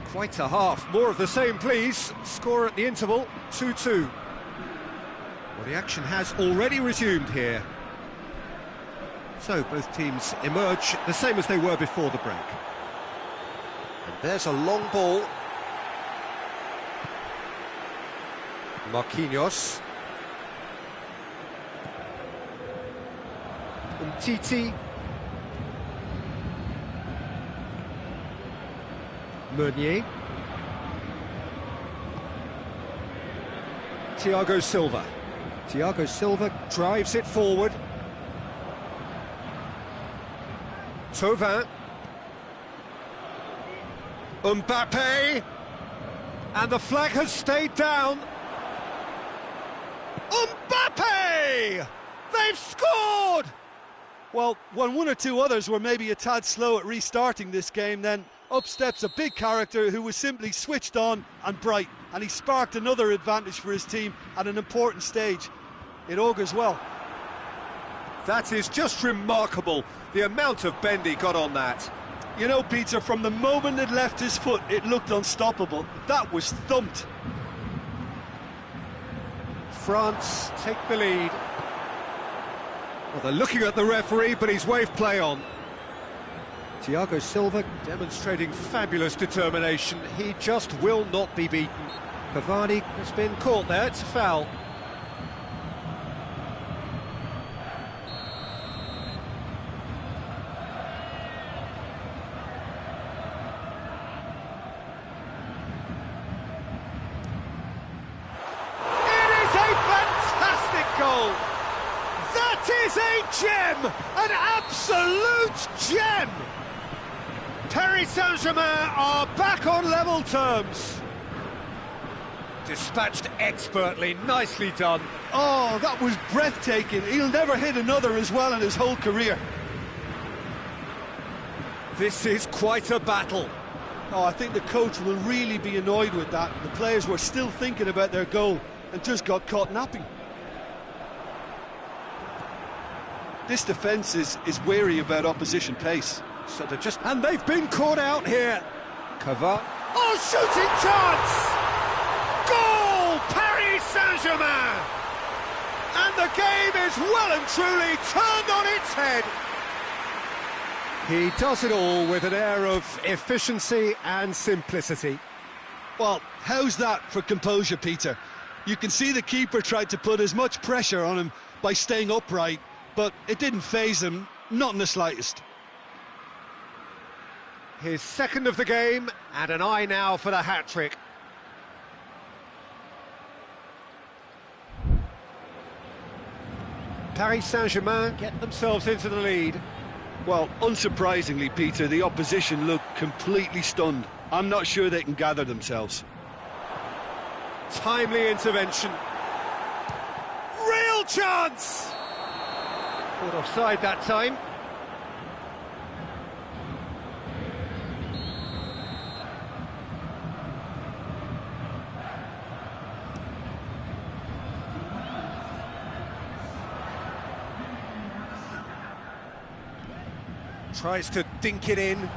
Quite a half. More of the same, please. Score at the interval, 2-2. Well, the action has already resumed here. So both teams emerge the same as they were before the break. And there's a long ball. Marquinhos. Umtiti. Meunier. Thiago Silva. Thiago Silva drives it forward. Tovin. Mbappe. And the flag has stayed down. Mbappe! They've scored! Well, when one or two others were maybe a tad slow at restarting this game, then up steps a big character who was simply switched on and bright, and he sparked another advantage for his team at an important stage. It augurs well. That is just remarkable, the amount of bend he got on that. You know, Peter, from the moment it left his foot, it looked unstoppable. That was thumped. France take the lead. Well, they're looking at the referee, but he's waved play on. Thiago Silva demonstrating fabulous determination. He just will not be beaten. Cavani has been caught there, it's a foul. Is a gem, an absolute gem. Paris Saint-Germain are back on level terms. Dispatched expertly, nicely done. Oh, that was breathtaking. He'll never hit another as well in his whole career. This is quite a battle. Oh, I think the coach will really be annoyed with that. The players were still thinking about their goal and just got caught napping. This defence is wary about opposition pace. So they're just... And they've been caught out here. Cavani. Oh, shooting chance! Goal! Paris Saint-Germain! And the game is well and truly turned on its head. He does it all with an air of efficiency and simplicity. Well, how's that for composure, Peter? You can see the keeper tried to put as much pressure on him by staying upright, but it didn't faze him, not in the slightest. His second of the game, and an eye now for the hat-trick. Paris Saint-Germain get themselves into the lead. Well, unsurprisingly, Peter, the opposition look completely stunned. I'm not sure they can gather themselves. Timely intervention. Real chance! Caught offside that time. Tries to dink it in.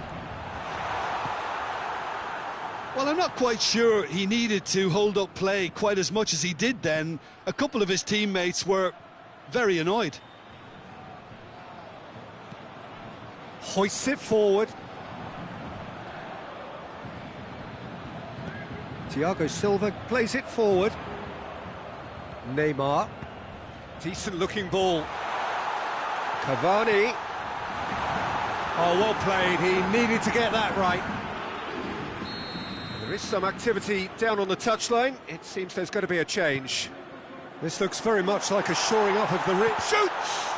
Well, I'm not quite sure he needed to hold up play quite as much as he did then. A couple of his teammates were very annoyed. Hoists it forward. Thiago Silva plays it forward. Neymar. Decent looking ball. Cavani. Oh, well played. He needed to get that right. There is some activity down on the touchline. It seems there's going to be a change. This looks very much like a shoring up of the rim. Shoots!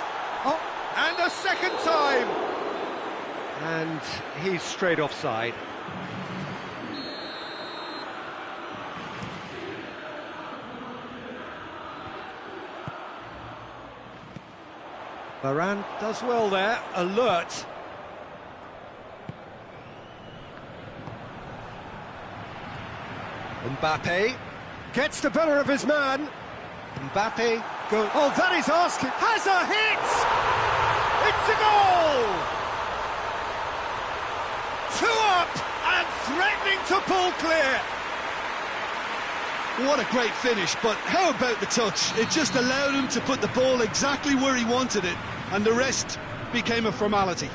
Oh, and a second time! And he's straight offside. Varane does well there, alert. Mbappe gets the better of his man. Mbappe goes. Oh, that is asking. Has a hit! It's a goal! 2 up and threatening to pull clear. What a great finish, but how about the touch? It just allowed him to put the ball exactly where he wanted it, and the rest became a formality.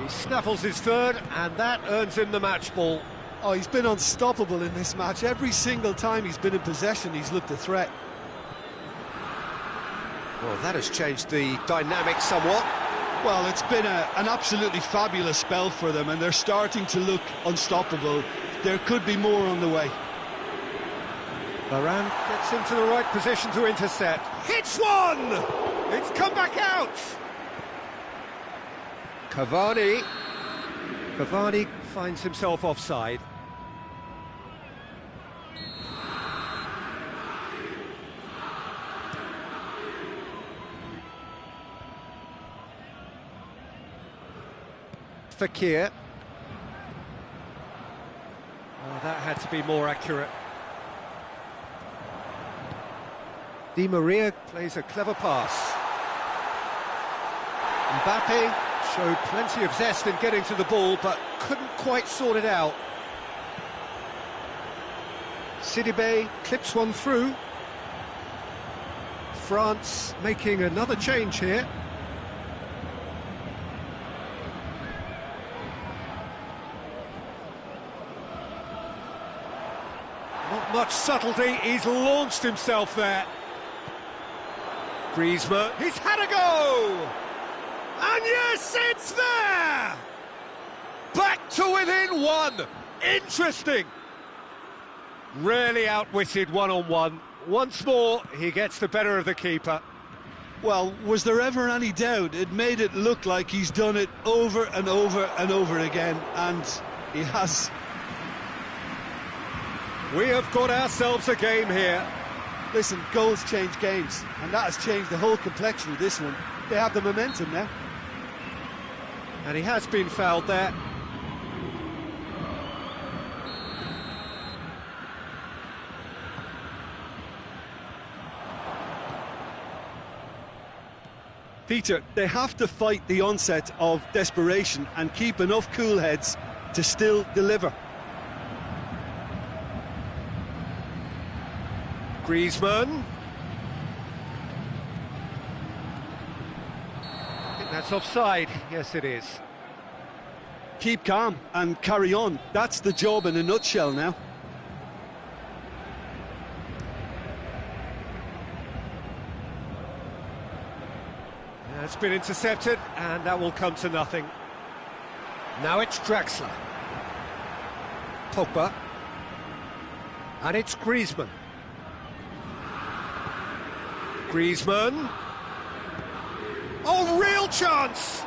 He snaffles his third, and that earns him the match ball. Oh, he's been unstoppable in this match. Every single time he's been in possession, he's looked a threat. Well, that has changed the dynamic somewhat. Well, it's been an absolutely fabulous spell for them, and they're starting to look unstoppable. There could be more on the way. Varane gets into the right position to intercept. Hits one! It's come back out! Cavani finds himself offside. Fekir. Oh, that had to be more accurate. Di Maria plays a clever pass. Mbappe showed plenty of zest in getting to the ball, but couldn't quite sort it out. Sidibe clips one through. France making another change here. Not much subtlety, he's launched himself there. Griezmann, he's had a go! And yes, it's there! Back to within one! Interesting! Really outwitted one-on-one. Once more, he gets the better of the keeper. Well, was there ever any doubt? It made it look like he's done it over and over and over again, and he has. We have got ourselves a game here. Listen, goals change games, and that has changed the whole complexion of this one. They have the momentum now. And he has been fouled there. Peter, they have to fight the onset of desperation and keep enough cool heads to still deliver. Griezmann. I think that's offside. Yes, it is. Keep calm and carry on. That's the job in a nutshell now. It's been intercepted, and that will come to nothing. Now it's Draxler. Pogba. And it's Griezmann. Griezmann. Oh, real chance!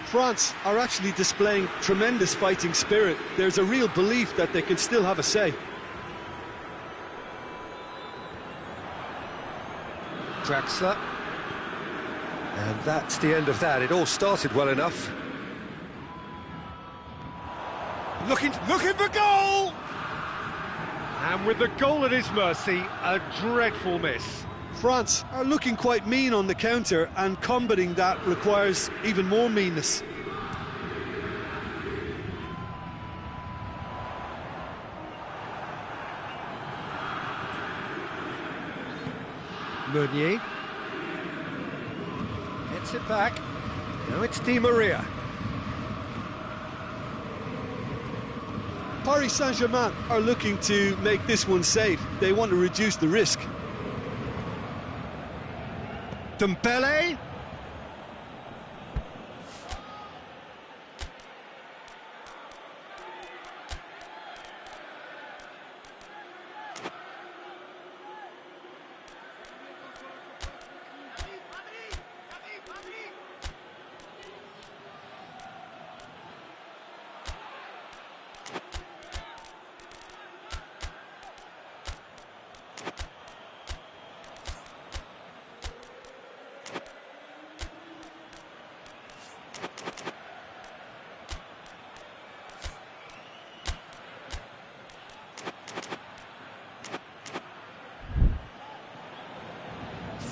France are actually displaying tremendous fighting spirit. There's a real belief that they can still have a say. Draxler. And that's the end of that. It all started well enough. Looking for goal! And with the goal at his mercy, a dreadful miss. France are looking quite mean on the counter, and combating that requires even more meanness. Meunier. Gets it back. Now it's Di Maria. Paris Saint-Germain are looking to make this one safe. They want to reduce the risk. Dembele.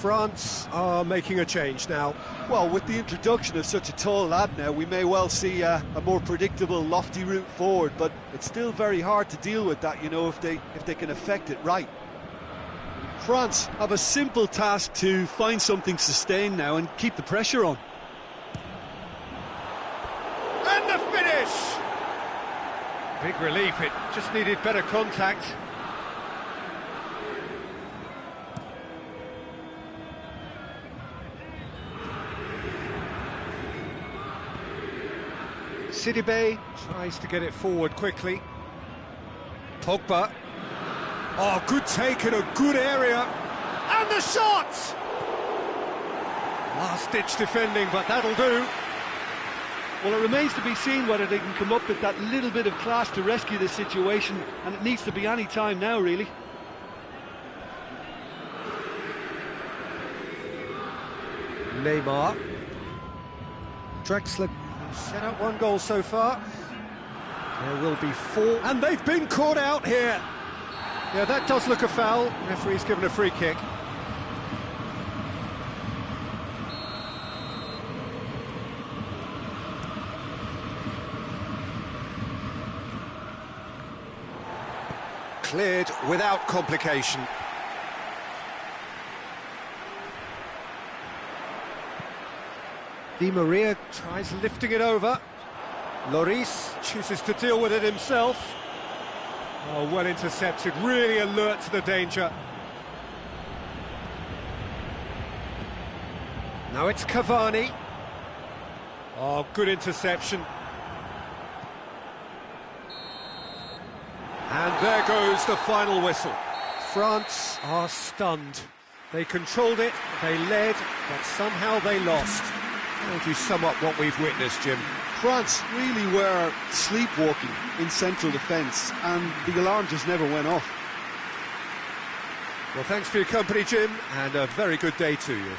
France are making a change now. Well, with the introduction of such a tall lad now, we may well see a more predictable, lofty route forward, but it's still very hard to deal with that, you know, if they can effect it right. France have a simple task to find something sustained now and keep the pressure on. And the finish! Big relief, it just needed better contact. Sidibe tries to get it forward quickly. Pogba. Oh, good take in a good area. And the shot! Last-ditch defending, but that'll do. Well, it remains to be seen whether they can come up with that little bit of class to rescue this situation, and it needs to be any time now, really. Neymar. Drexler set up one goal so far. There will be 4, and they've been caught out here. Yeah, that does look a foul. Referee's given a free kick. Cleared without complication. Di Maria tries lifting it over. Lloris chooses to deal with it himself. Oh, well intercepted, really alert to the danger. Now it's Cavani. Oh, good interception. And there goes the final whistle. France are stunned. They controlled it, they led, but somehow they lost. How would you sum up what we've witnessed, Jim? France really were sleepwalking in central defence, and the alarm just never went off. Well, thanks for your company, Jim, and a very good day to you.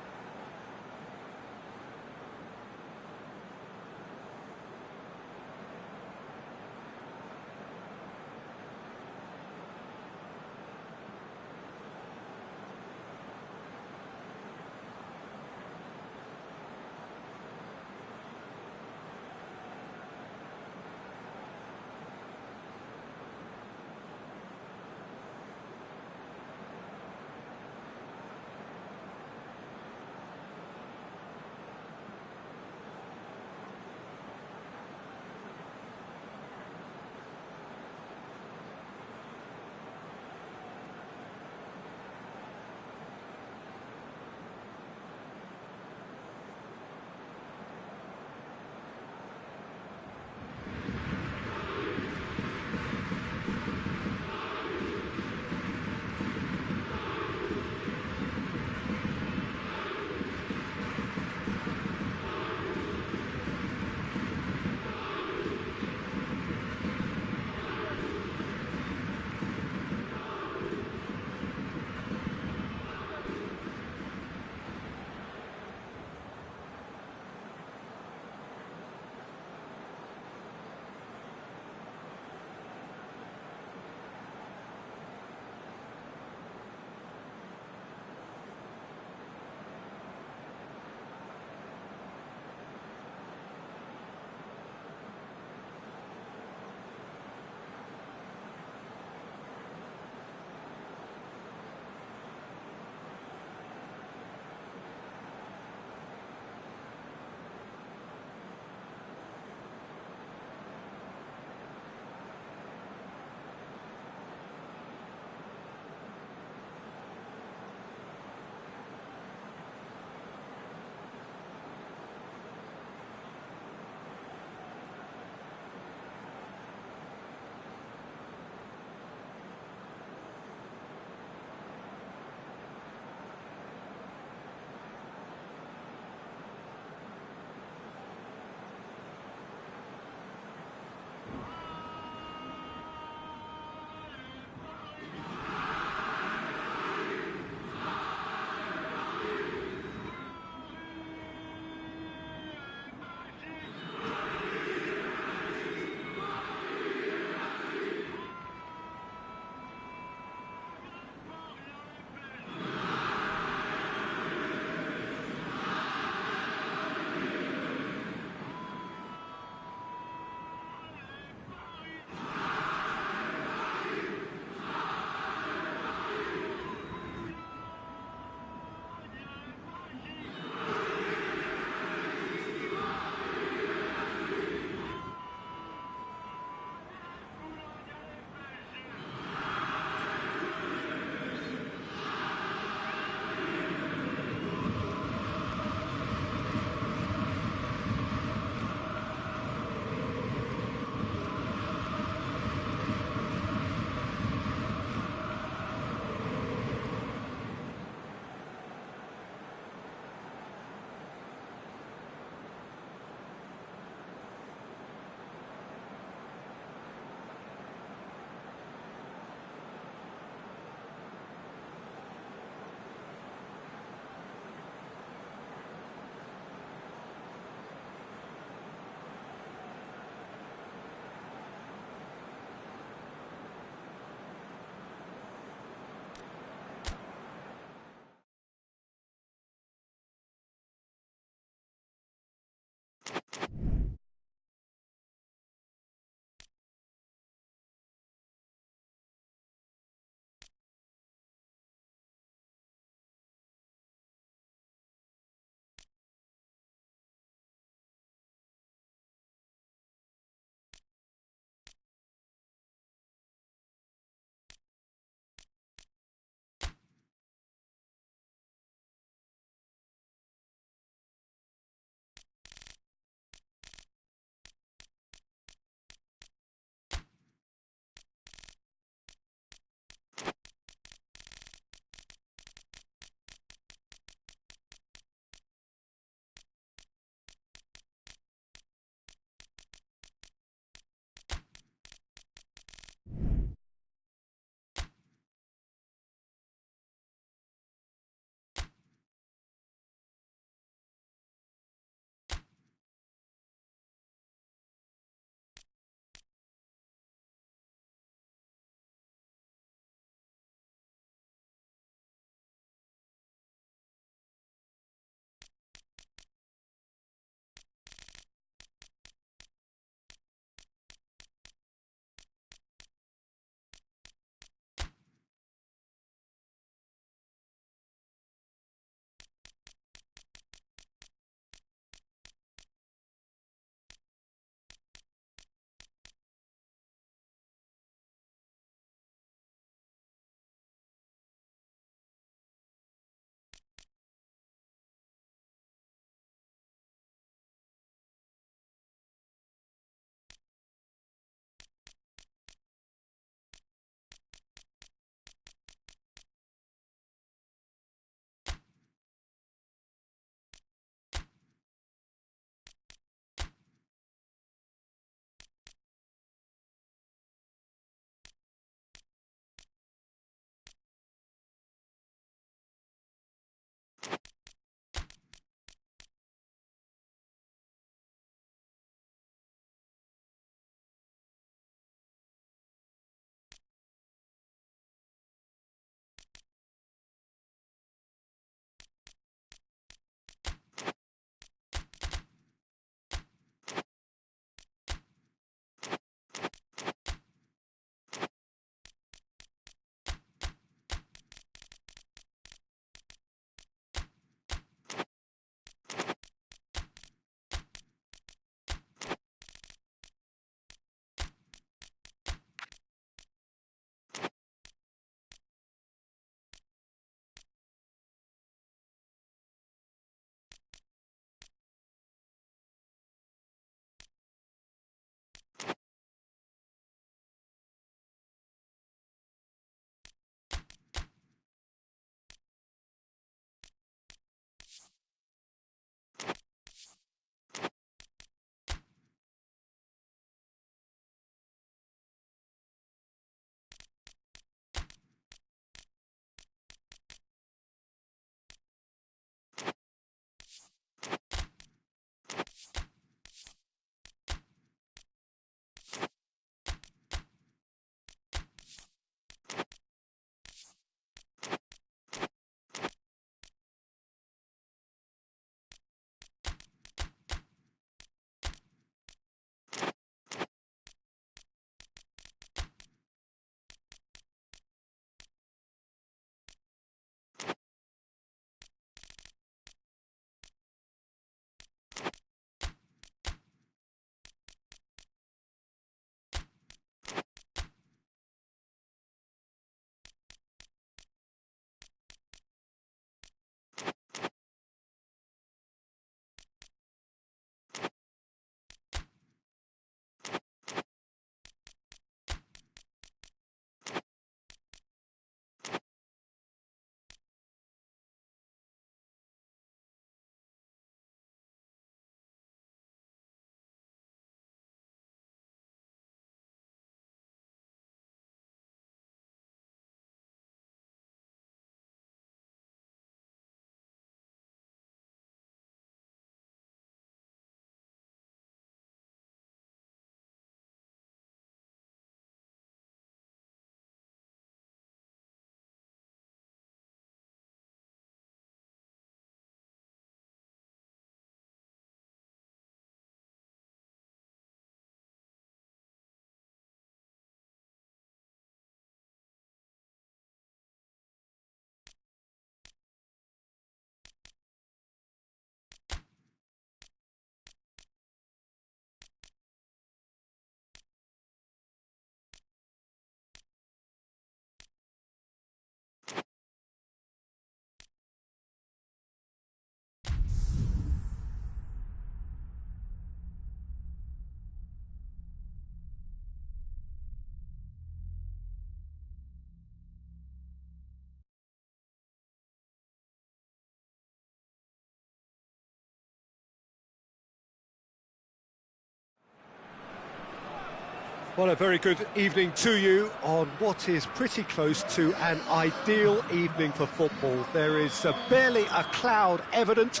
Well, a very good evening to you on what is pretty close to an ideal evening for football. There is barely a cloud evident.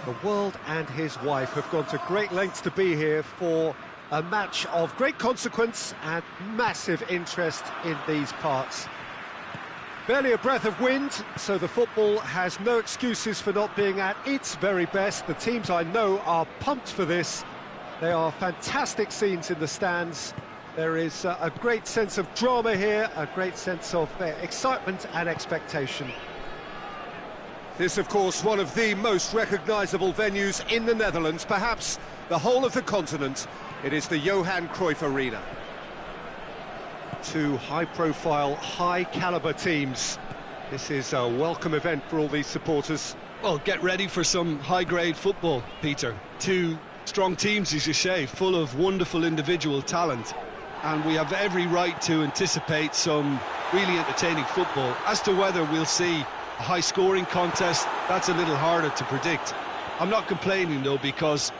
The world and his wife have gone to great lengths to be here for a match of great consequence and massive interest in these parts. Barely a breath of wind, so the football has no excuses for not being at its very best. The teams I know are pumped for this. They are fantastic scenes in the stands. There is a great sense of drama here, a great sense of excitement and expectation. This, of course, one of the most recognisable venues in the Netherlands, perhaps the whole of the continent. It is the Johan Cruyff Arena. Two high-profile, high-caliber teams. This is a welcome event for all these supporters. Well, get ready for some high-grade football, Peter. Two strong teams, as you say, full of wonderful individual talent. And we have every right to anticipate some really entertaining football. As to whether we'll see a high-scoring contest, that's a little harder to predict. I'm not complaining, though, because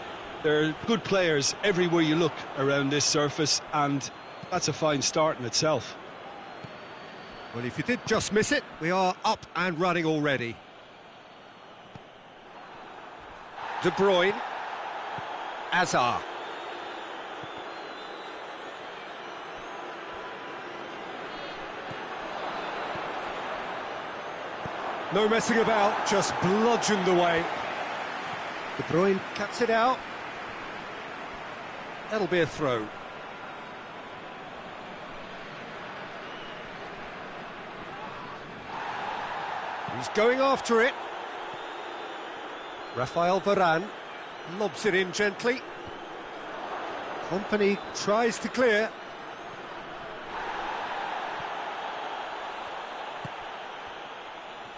there are good players everywhere you look around this surface, and that's a fine start in itself. Well, if you did just miss it, we are up and running already. De Bruyne. Hazard. No messing about, just bludgeoned away. De Bruyne cuts it out. That'll be a throw. He's going after it. Rafael Varane lobs it in gently. Company tries to clear.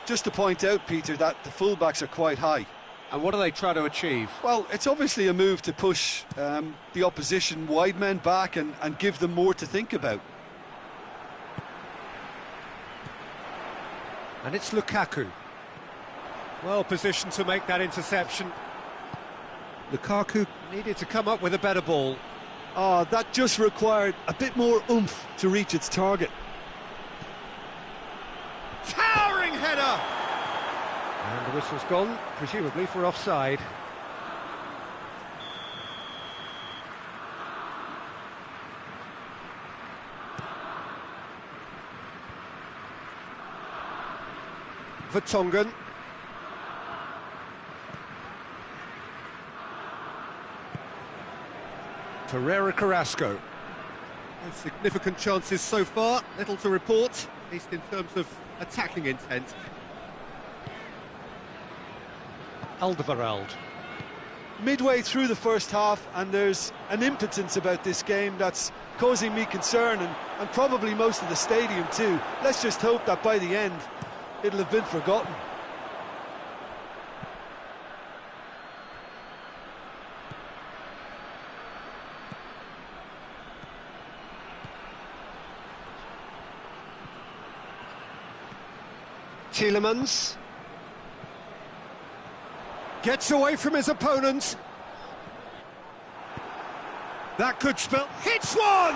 Just to point out, Peter, that the fullbacks are quite high. And what are they trying to achieve? Well, it's obviously a move to push the opposition wide men back and give them more to think about. And it's Lukaku. Well positioned to make that interception. Lukaku needed to come up with a better ball. Oh, that just required a bit more oomph to reach its target. Towering header! And the whistle's gone, presumably for offside. Vertonghen. Torreira Carrasco. No significant chances so far, little to report, at least in terms of attacking intent. Alderweireld. Midway through the first half, and there's an impotence about this game that's causing me concern, and probably most of the stadium too. Let's just hope that by the end it'll have been forgotten. Tielemans gets away from his opponent. That could spell... Hits one!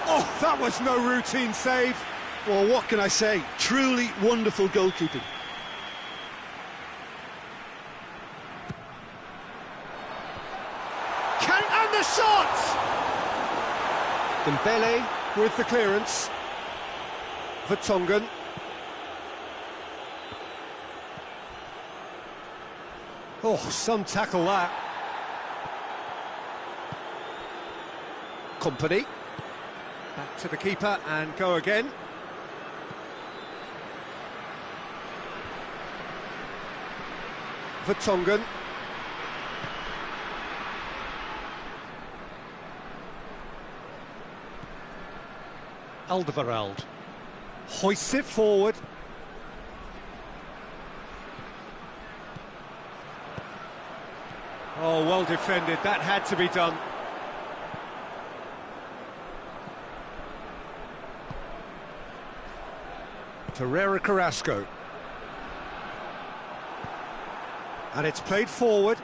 Oh, that was no routine save. Well, what can I say? Truly wonderful goalkeeping. And the shot! Dembele with the clearance. Vertonghen. Oh, some tackle that. Company. Back to the keeper and go again. Vertonghen. Alderweireld hoists it forward. Oh, well defended. That had to be done. Torreira Carrasco. And it's played forward.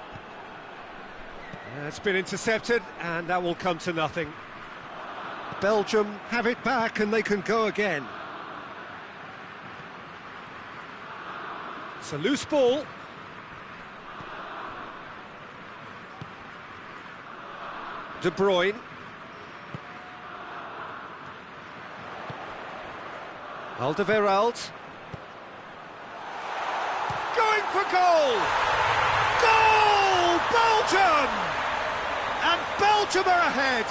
It's been intercepted, and that will come to nothing. Belgium have it back and they can go again. It's a loose ball. De Bruyne. Alderweireld. Going for goal! Goal! Belgium! And Belgium are ahead!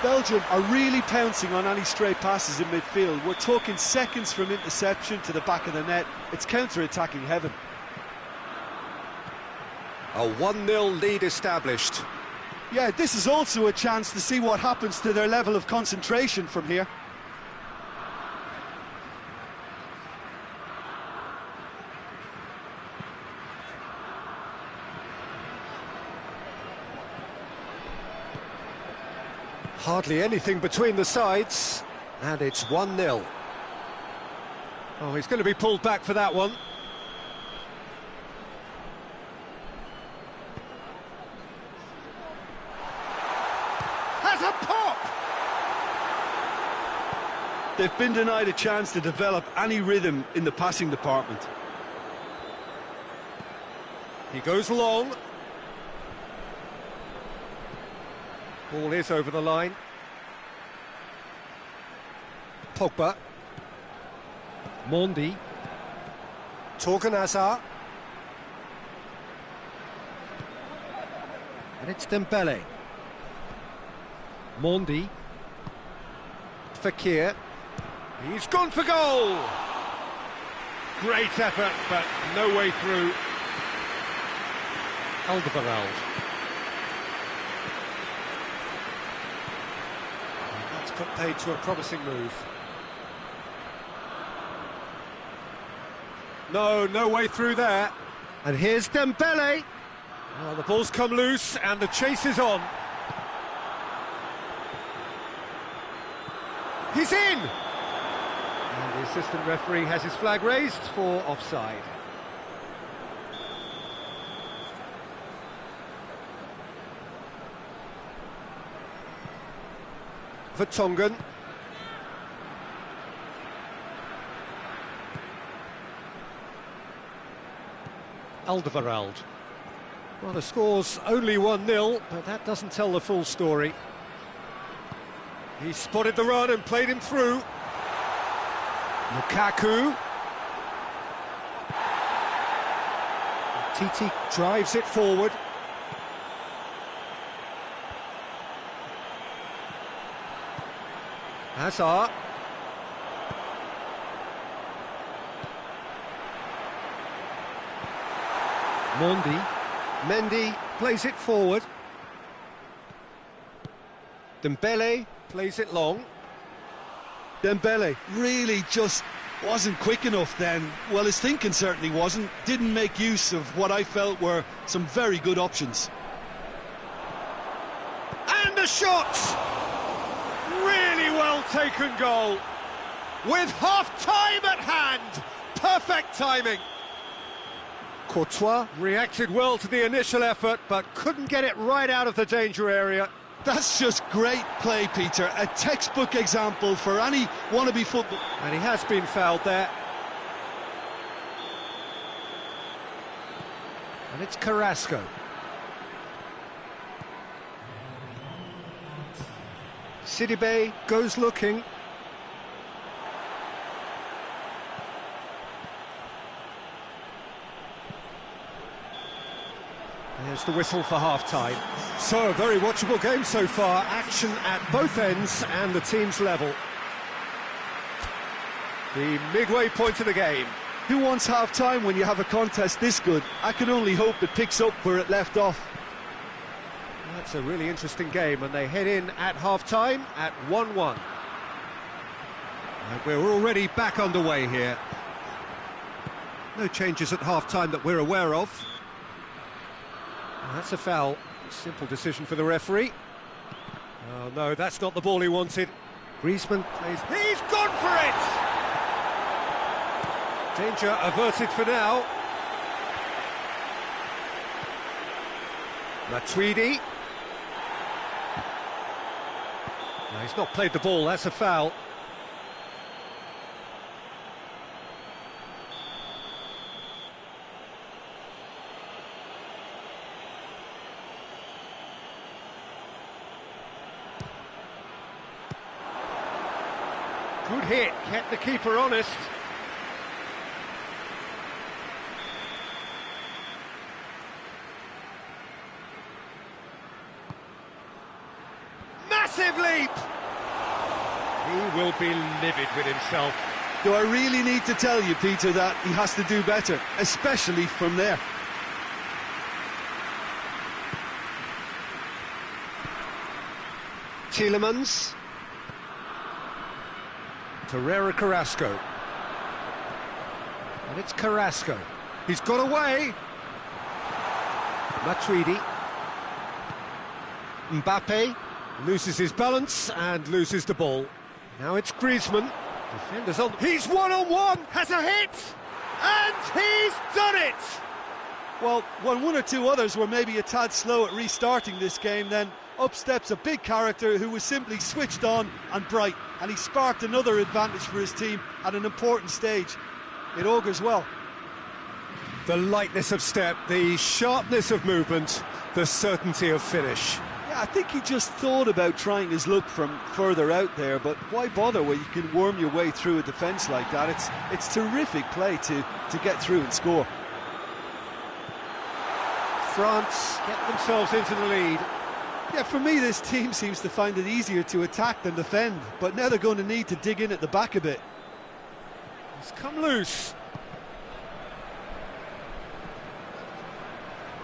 Belgium are really pouncing on any stray passes in midfield. We're talking seconds from interception to the back of the net. It's counter-attacking heaven. A 1-0 lead established. Yeah, this is also a chance to see what happens to their level of concentration from here. Hardly anything between the sides, and it's 1-0. Oh, he's going to be pulled back for that one. Has a pop! They've been denied a chance to develop any rhythm in the passing department. He goes long. Ball is over the line. Pogba. Mondi. Torgan Hazard. And it's Dembele. Mondi. Fekir. He's gone for goal! Great effort, but no way through. Alderweireld. That's put paid to a promising move. No way through there. And here's Dembele. Oh, the ball's come loose and the chase is on. He's in! And the assistant referee has his flag raised for offside. Vertonghen. Alderweireld. Well, the score's only 1-0, but that doesn't tell the full story. He spotted the run and played him through. Lukaku. Titi drives it forward. Hazard. Mondi. Mendy plays it forward. Dembele plays it long. Dembele really just wasn't quick enough then. Well, his thinking certainly wasn't. Didn't make use of what I felt were some very good options. And a shot! Really well taken goal. With half-time at hand. Perfect timing. Courtois reacted well to the initial effort, but couldn't get it right out of the danger area. That's just great play, Peter. A textbook example for any wannabe football. And he has been fouled there. And it's Carrasco. Sidibe goes looking. There's the whistle for half-time. So, a very watchable game so far. Action at both ends and the team's level. The midway point of the game. Who wants half-time when you have a contest this good? I can only hope it picks up where it left off. That's a really interesting game, and they head in at half-time at 1-1. And we're already back underway here. No changes at half-time that we're aware of. That's a foul. Simple decision for the referee. Oh no, that's not the ball he wanted. Griezmann plays. He's gone for it! Danger averted for now. Matuidi. No, he's not played the ball, that's a foul. Good hit, kept the keeper honest. Massive leap! He will be livid with himself. Do I really need to tell you, Peter, that he has to do better, especially from there? Tielemans. Ferreira Carrasco. And it's Carrasco. He's got away. Matuidi. Mbappe loses his balance and loses the ball. Now it's Griezmann. Defenders on. He's one-on-one. Has a hit. And he's done it. Well, when one or two others were maybe a tad slow at restarting this game, then up steps a big character who was simply switched on and bright, and he sparked another advantage for his team at an important stage. It augurs well. The lightness of step, the sharpness of movement, the certainty of finish. Yeah, I think he just thought about trying his luck from further out there, but why bother when you can worm your way through a defence like that? It's terrific play to get through and score. France get themselves into the lead. Yeah, for me, this team seems to find it easier to attack than defend, but now they're going to need to dig in at the back a bit. He's come loose.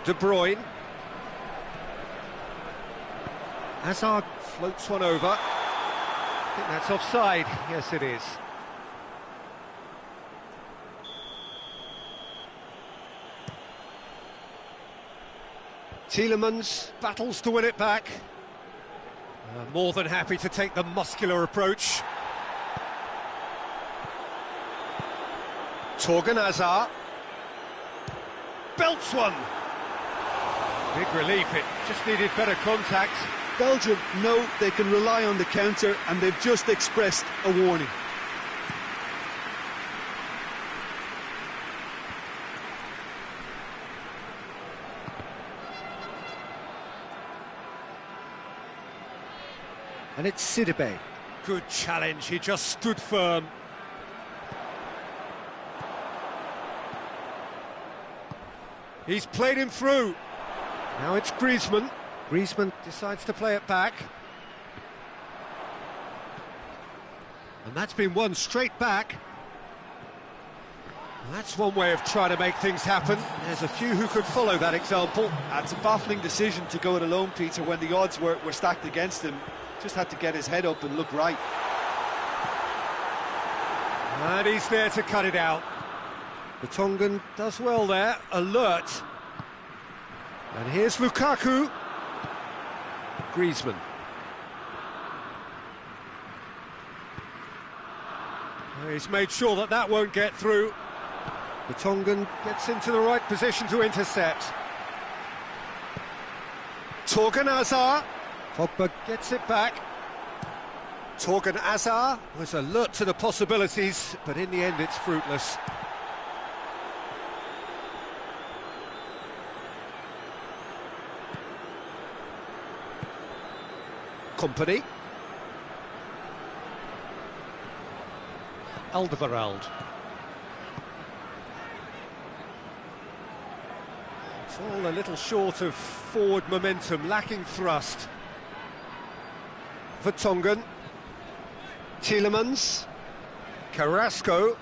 De Bruyne. Hazard floats one over. I think that's offside. Yes, it is. Tielemans battles to win it back. More than happy to take the muscular approach. Torgan Hazard. Belts one. Big relief, it just needed better contact. Belgium know they can rely on the counter, and they've just expressed a warning. And it's Sidibe. Good challenge, he just stood firm. He's played him through. Now it's Griezmann. Griezmann decides to play it back. And that's been won straight back. And that's one way of trying to make things happen. There's a few who could follow that example. It's a baffling decision to go it alone, Peter, when the odds were stacked against him. Just had to get his head up and look right. And he's there to cut it out. The Tongan does well there, alert. And here's Lukaku. Griezmann. He's made sure that that won't get through. The Tongan gets into the right position to intercept. Torgan Hazard. Pogba gets it back. Torgan Hazard was alert to the possibilities, but in the end it's fruitless. Company. Alderweireld. It's all a little short of forward momentum, lacking thrust. Vertonghen. Tielemans. Carrasco.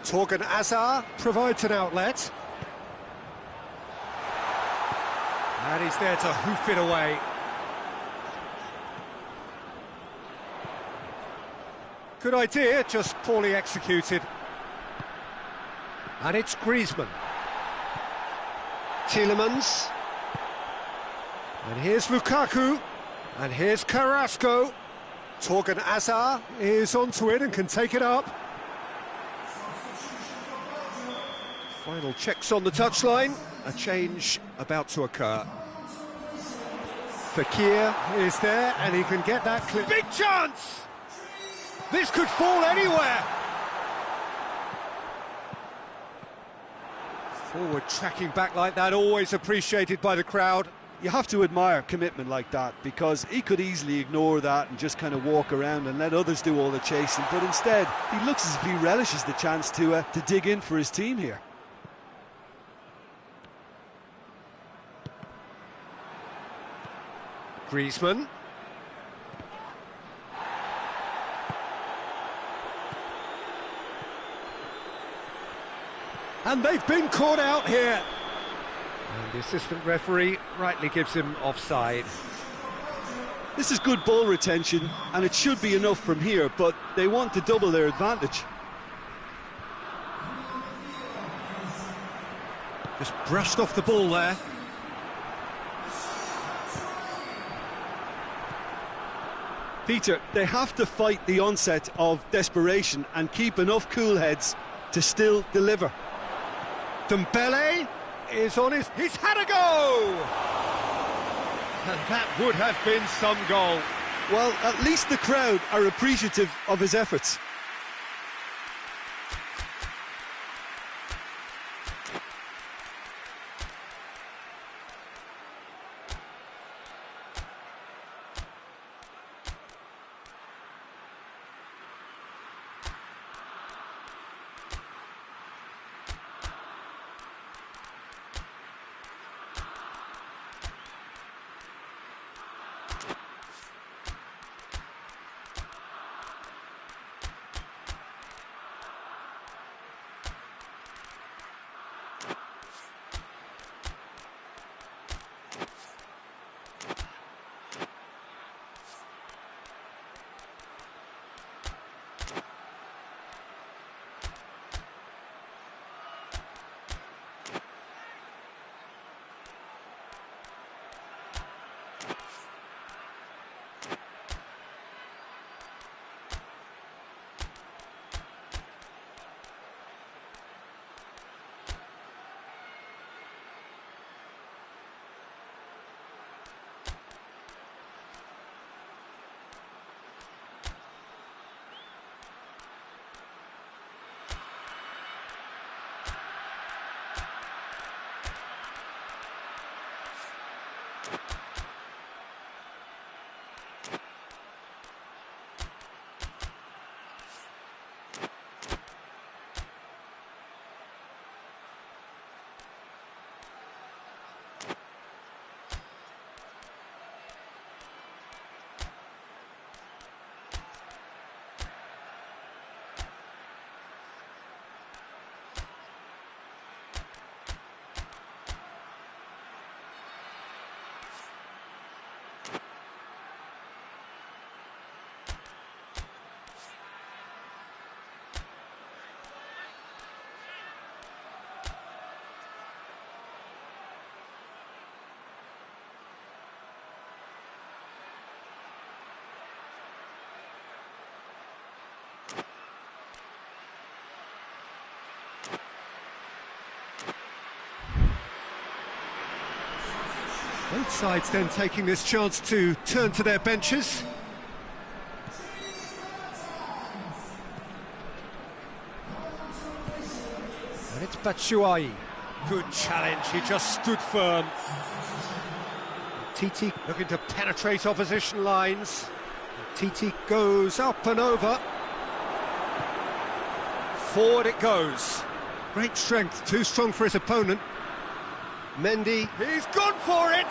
Torgan Hazard provides an outlet. And he's there to hoof it away. Good idea, just poorly executed. And it's Griezmann. Tielemans. And here's Lukaku. And here's Carrasco. Torgan Hazard is onto it and can take it up. Final checks on the touchline. A change about to occur. Fakir is there, and he can get that clip. Big chance! This could fall anywhere! Forward tracking back like that, always appreciated by the crowd. You have to admire commitment like that, because he could easily ignore that and just kind of walk around and let others do all the chasing, but instead he looks as if he relishes the chance to dig in for his team here. Griezmann. And they've been caught out here. And the assistant referee rightly gives him offside. This is good ball retention, and it should be enough from here, but they want to double their advantage. Just brushed off the ball there. Peter, they have to fight the onset of desperation and keep enough cool heads to still deliver. Dembele is on he's had a go! And that would have been some goal. Well, at least the crowd are appreciative of his efforts. Both sides then taking this chance to turn to their benches. And it's Batshuayi. Good challenge, he just stood firm. Titi looking to penetrate opposition lines. Titi goes up and over. Forward it goes. Great strength, too strong for his opponent. Mendy, he's gone for it!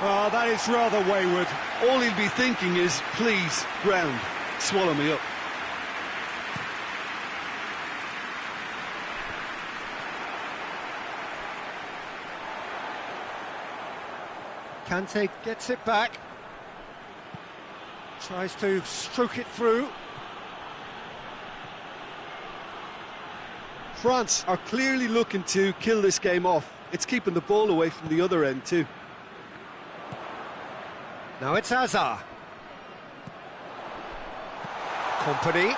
Oh, that is rather wayward. All he'll be thinking is, please, ground, swallow me up. Kante gets it back. Tries to stroke it through. France are clearly looking to kill this game off. It's keeping the ball away from the other end too. Now it's Hazard. Company.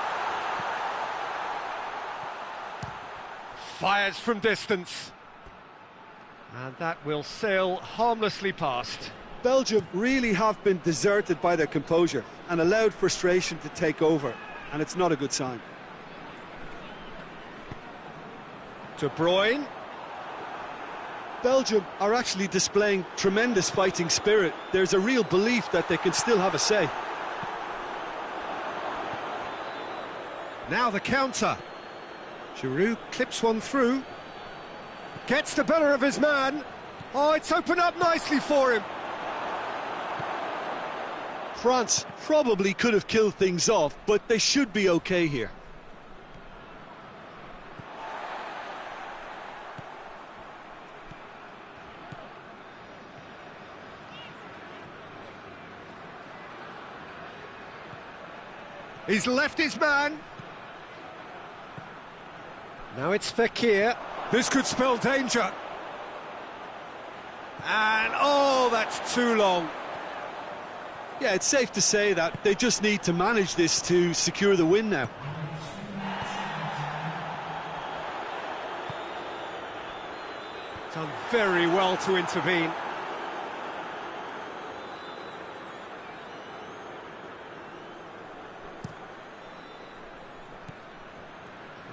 Fires from distance. And that will sail harmlessly past. Belgium really have been deserted by their composure and allowed frustration to take over, and it's not a good sign. De Bruyne. Belgium are actually displaying tremendous fighting spirit. There's a real belief that they can still have a say. Now the counter. Giroud clips one through. Gets the better of his man. Oh, it's opened up nicely for him. France probably could have killed things off, but they should be okay here. He's left his man. Now it's Fekir. This could spell danger. And, oh, that's too long. Yeah, it's safe to say that they just need to manage this to secure the win now. Done very well to intervene.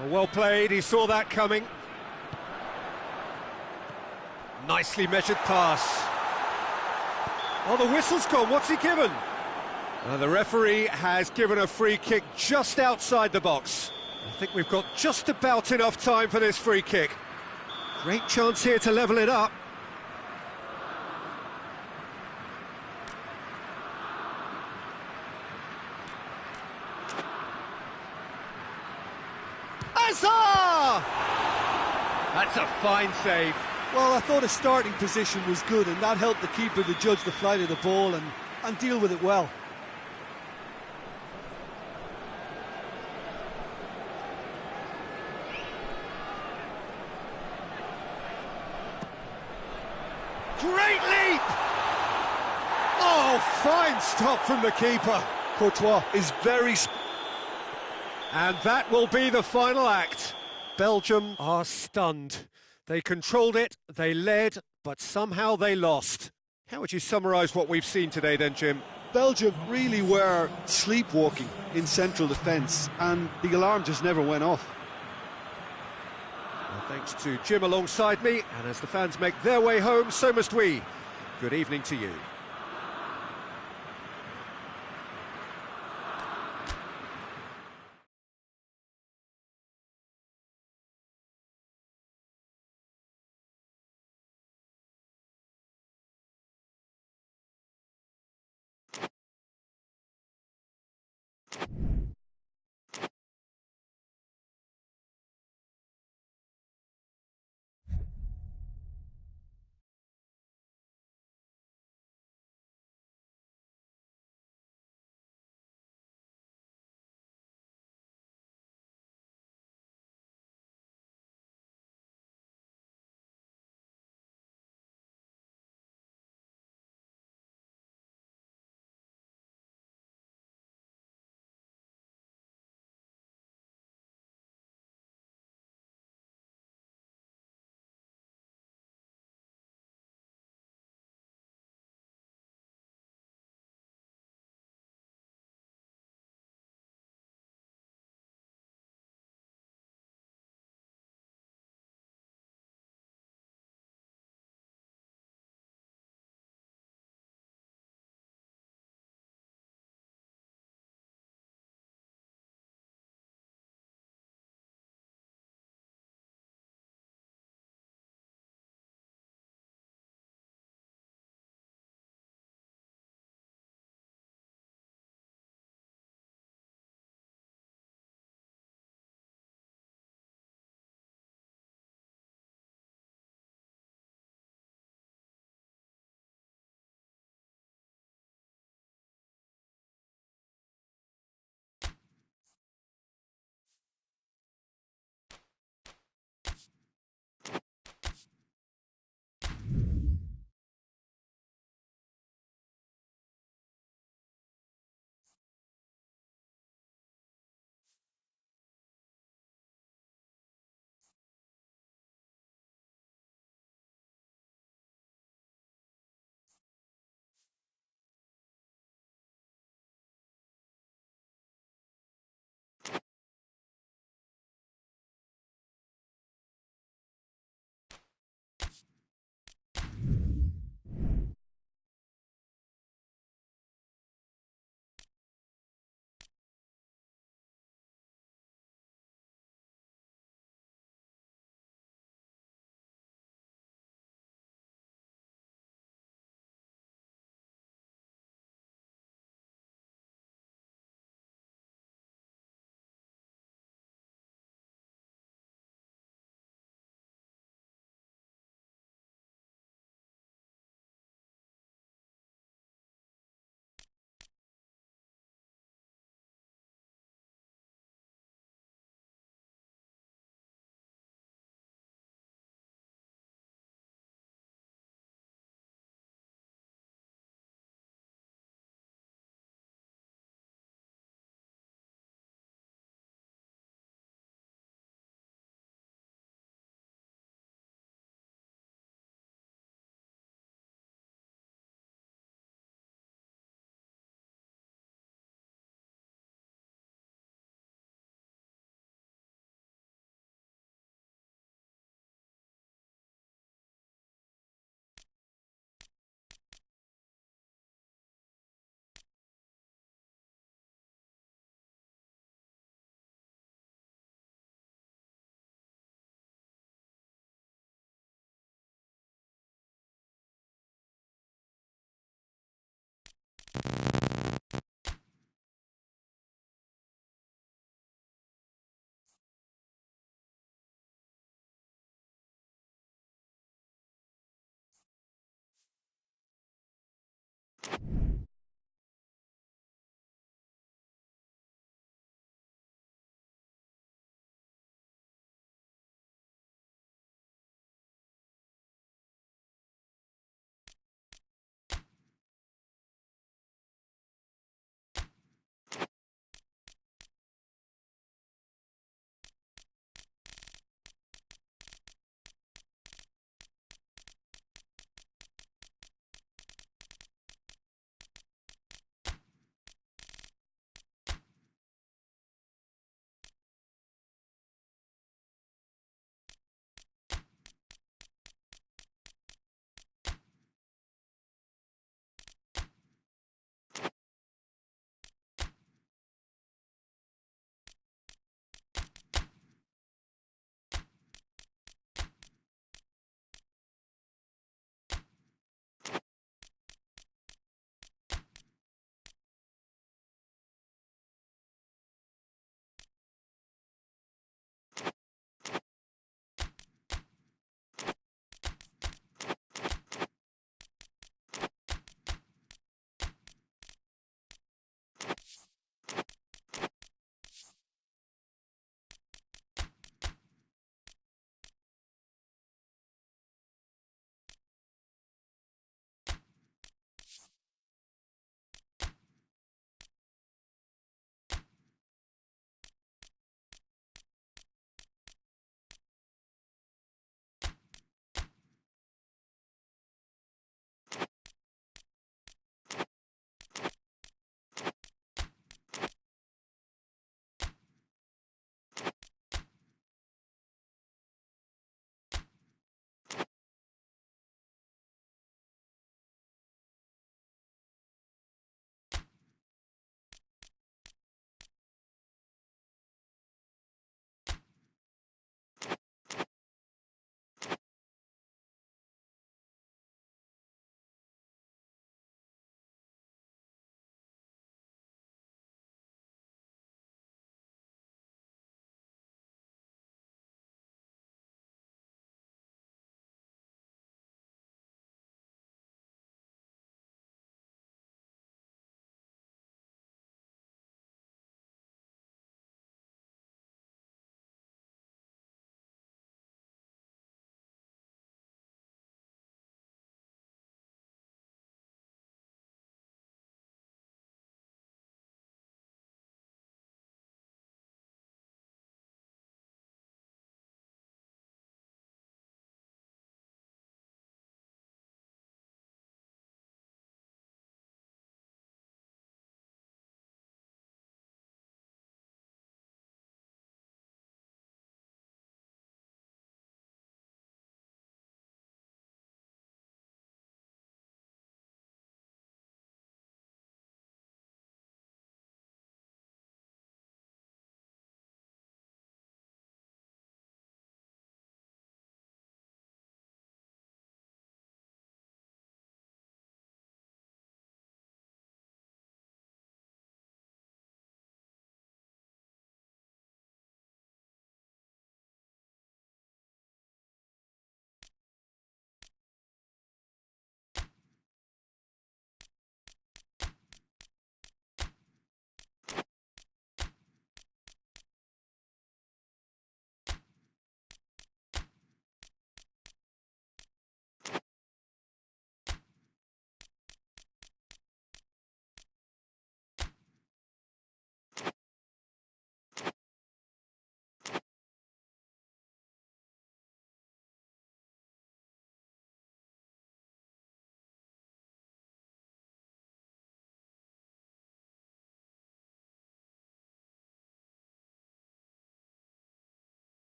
Oh, well played, he saw that coming. Nicely measured pass. Oh, the whistle's gone, what's he given? The referee has given a free kick just outside the box. I think we've got just about enough time for this free kick. Great chance here to level it up. Hazard! That's a fine save. Well, I thought his starting position was good, and that helped the keeper to judge the flight of the ball and deal with it well. Great leap! Oh, fine stop from the keeper. Courtois is very... And that will be the final act. Belgium are stunned. They controlled it, they led, but somehow they lost. How would you summarise what we've seen today then, Jim? Belgium really were sleepwalking in central defence, and the alarm just never went off. Well, thanks to Jim alongside me, and as the fans make their way home, so must we. Good evening to you.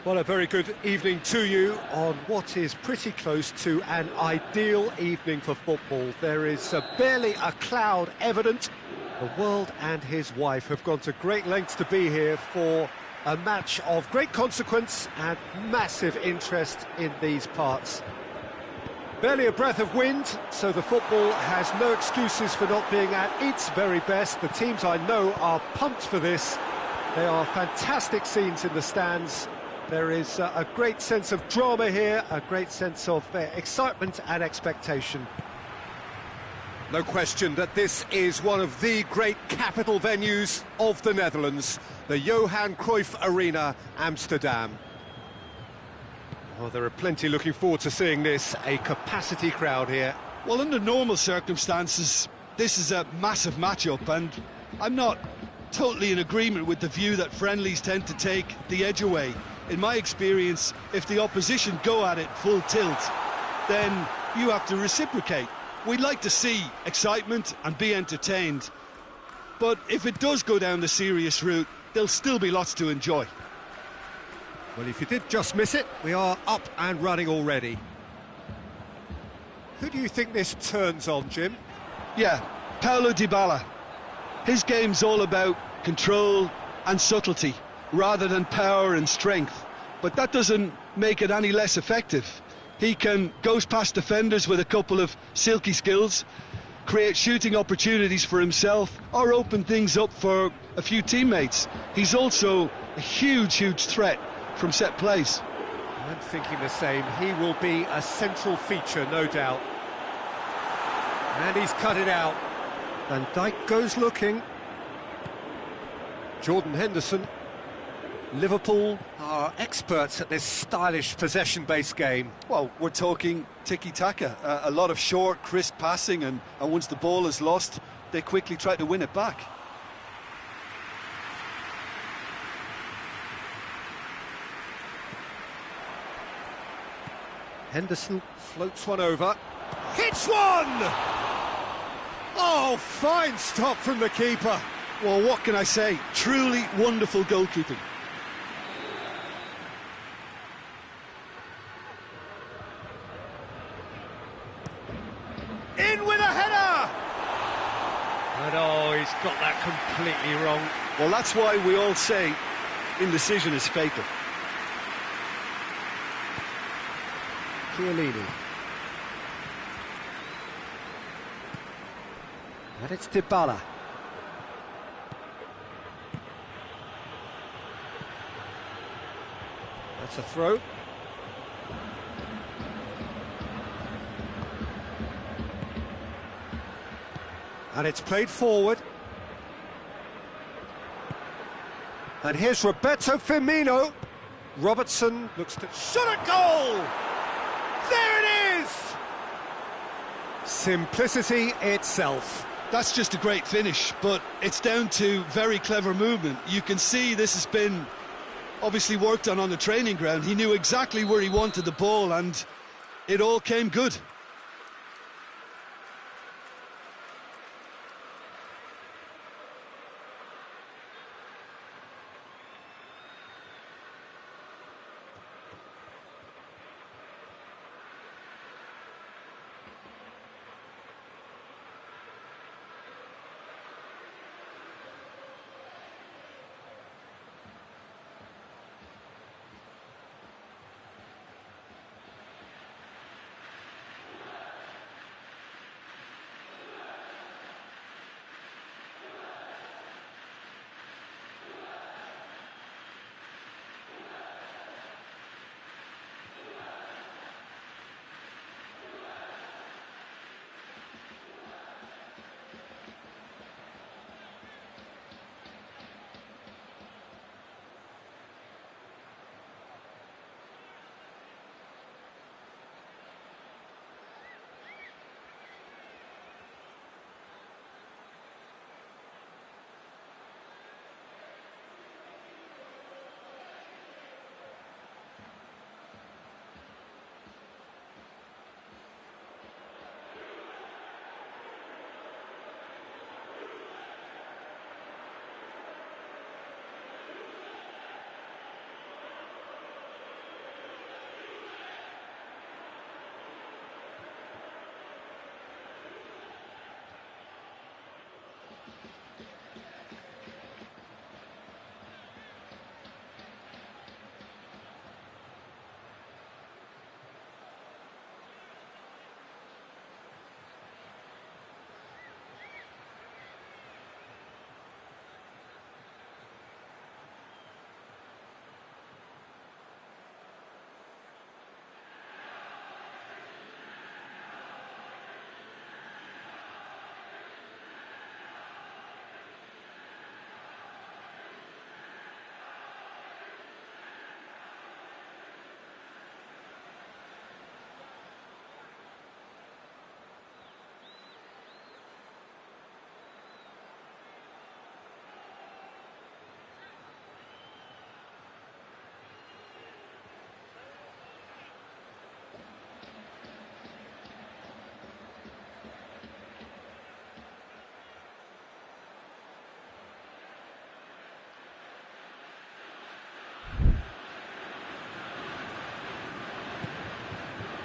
Well, a very good evening to you on what is pretty close to an ideal evening for football. There is barely a cloud evident. The world and his wife have gone to great lengths to be here for a match of great consequence and massive interest in these parts. Barely a breath of wind, so the football has no excuses for not being at its very best. The teams I know are pumped for this. They are fantastic scenes in the stands. There is a great sense of drama here, a great sense of excitement and expectation. No question that this is one of the great capital venues of the Netherlands, the Johan Cruyff Arena, Amsterdam. Oh, there are plenty looking forward to seeing this, a capacity crowd here. Well, under normal circumstances, this is a massive matchup, and I'm not totally in agreement with the view that friendlies tend to take the edge away. In my experience, if the opposition go at it full tilt, then you have to reciprocate. We'd like to see excitement and be entertained, but if it does go down the serious route, there'll still be lots to enjoy. Well, if you did just miss it, we are up and running already. Who do you think this turns on, Jim? Yeah, Paulo Dybala. His game's all about control and subtlety, rather than power and strength, but that doesn't make it any less effective. He can goes past defenders with a couple of silky skills, create shooting opportunities for himself, or open things up for a few teammates. He's also a huge threat from set plays. I'm thinking the same. He will be a central feature, no doubt. And he's cut it out. Van Dijk goes looking. Jordan Henderson. Liverpool are experts at this stylish possession-based game. Well, we're talking tiki-taka, a lot of short, crisp passing, and once the ball is lost, they quickly try to win it back. Henderson floats one over. Hits one! Oh, fine stop from the keeper. Well, what can I say? Truly wonderful goalkeeping. In with a header! And oh, he's got that completely wrong. Well, that's why we all say indecision is fatal. Chiellini. And it's Dybala. That's a throw. And it's played forward. And here's Roberto Firmino. Robertson looks to shot at goal! There it is! Simplicity itself. That's just a great finish, but it's down to very clever movement. You can see this has been obviously worked on the training ground. He knew exactly where he wanted the ball, and it all came good.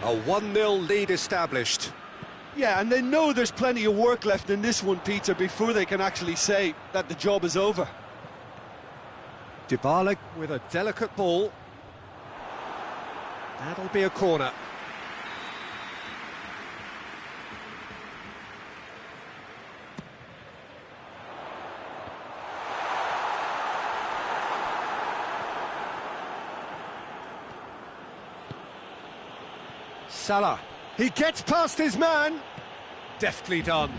A 1-0 lead established. Yeah, and they know there's plenty of work left in this one, Peter, before they can actually say that the job is over. Dybala with a delicate ball. That'll be a corner. Salah, he gets past his man. Deftly done.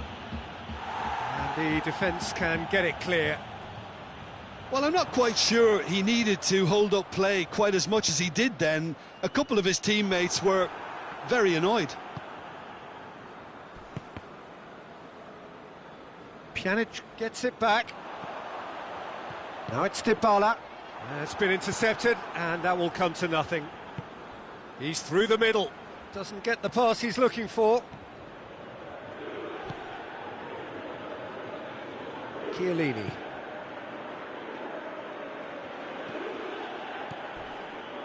And the defence can get it clear. Well, I'm not quite sure he needed to hold up play quite as much as he did then. A couple of his teammates were very annoyed. Pjanic gets it back. Now it's Dybala. It's been intercepted, and that will come to nothing. He's through the middle. Doesn't get the pass he's looking for. Chiellini.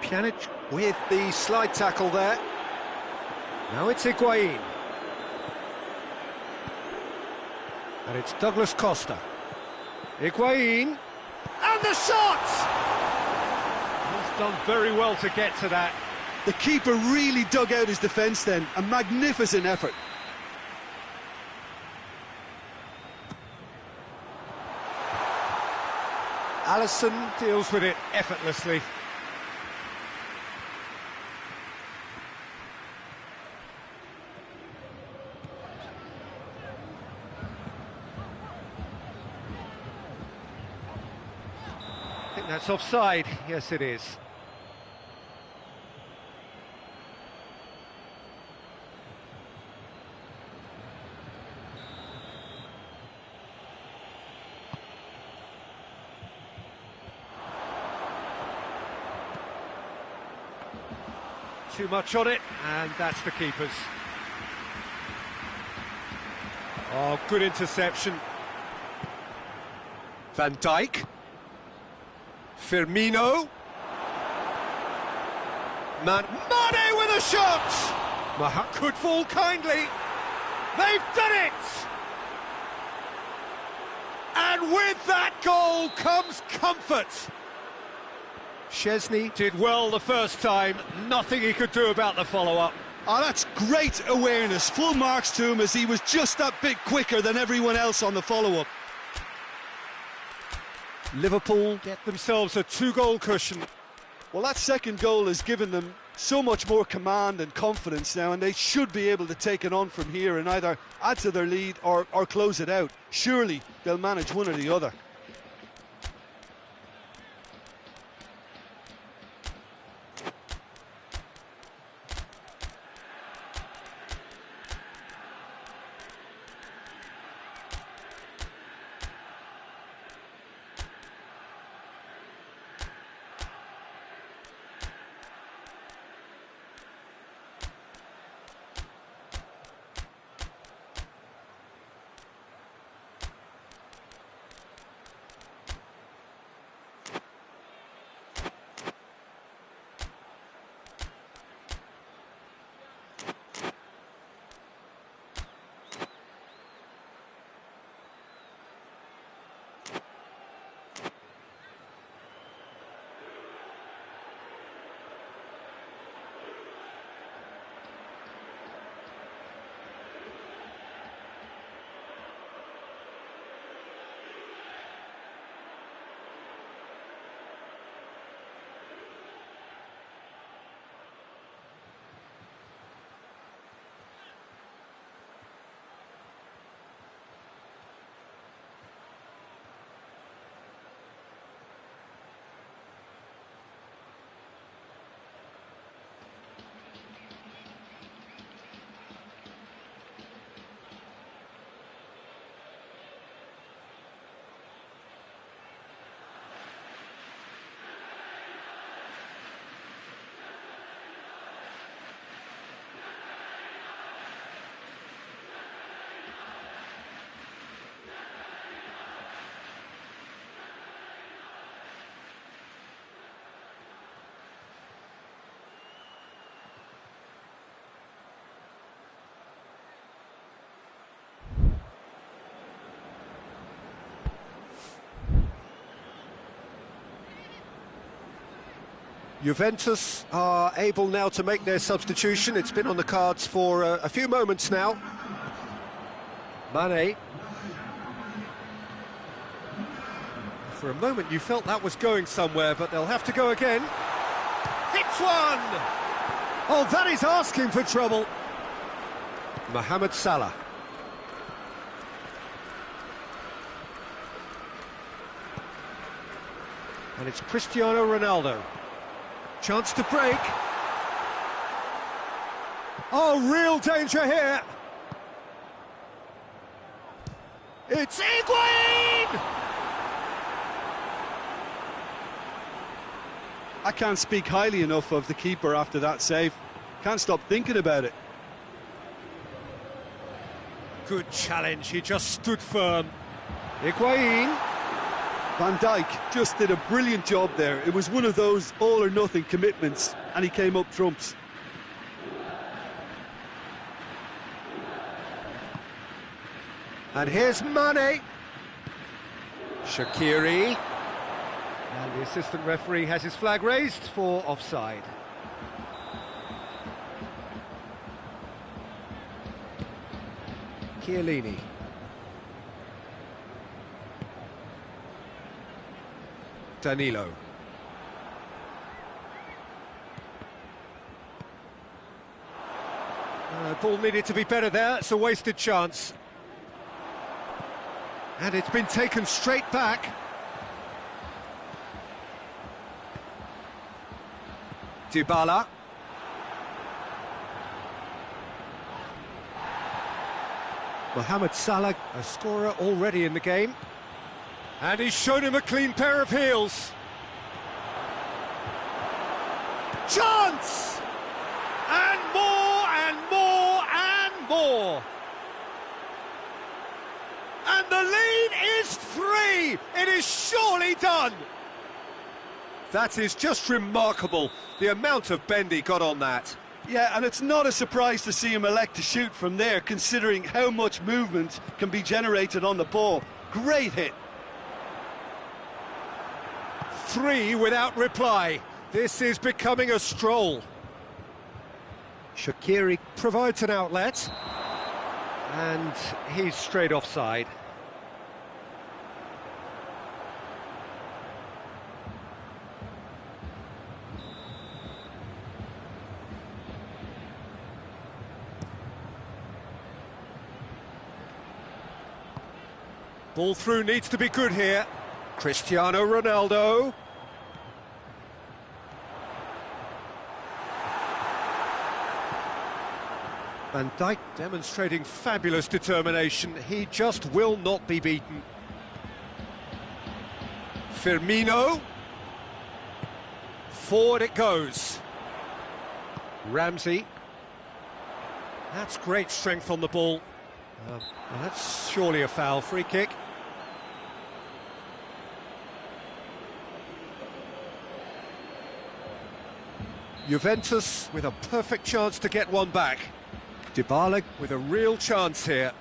Pjanic with the slide tackle there. Now it's Higuain. And it's Douglas Costa. Higuain. And the shot! He's done very well to get to that. The keeper really dug out his defence then. A magnificent effort. Alisson deals with it effortlessly. I think that's offside. Yes, it is. Too much on it, and that's the keeper's. Oh, good interception. Van Dijk. Firmino. Mane with a shot! Mahat could fall kindly. They've done it! And with that goal comes comfort. Szczesny did well the first time, nothing he could do about the follow-up. Oh, that's great awareness. Full marks to him as he was just that bit quicker than everyone else on the follow-up. Liverpool get themselves a 2-goal cushion. Well, that second goal has given them so much more command and confidence now, and they should be able to take it on from here and either add to their lead or close it out. Surely they'll manage one or the other. Juventus are able now to make their substitution. It's been on the cards for a few moments now. Mane. For a moment you felt that was going somewhere, but they'll have to go again. Hits one! Oh, that is asking for trouble. Mohamed Salah. And it's Cristiano Ronaldo. Chance to break. Oh, real danger here. It's Higuain! I can't speak highly enough of the keeper after that save. Can't stop thinking about it. Good challenge, he just stood firm. Higuain. Van Dijk just did a brilliant job there. It was one of those all-or-nothing commitments, and he came up trumps. And here's Mane. Shaqiri. And the assistant referee has his flag raised for offside. Chiellini. Danilo. Ball needed to be better there, it's a wasted chance. And it's been taken straight back. Dybala. Mohamed Salah, a scorer already in the game. And he's shown him a clean pair of heels. Chance! And more, and more, and more. And the lead is 3. It is surely done. That is just remarkable, the amount of bend he got on that. Yeah, and it's not a surprise to see him elect to shoot from there, considering how much movement can be generated on the ball. Great hit. 3 without reply. This is becoming a stroll. Shaqiri provides an outlet. And he's straight offside. Ball through needs to be good here. Cristiano Ronaldo. Van Dijk demonstrating fabulous determination. He just will not be beaten. Firmino. Forward it goes. Ramsey. That's great strength on the ball. Well, that's surely a foul. Free kick. Juventus with a perfect chance to get one back. Dybala with a real chance here.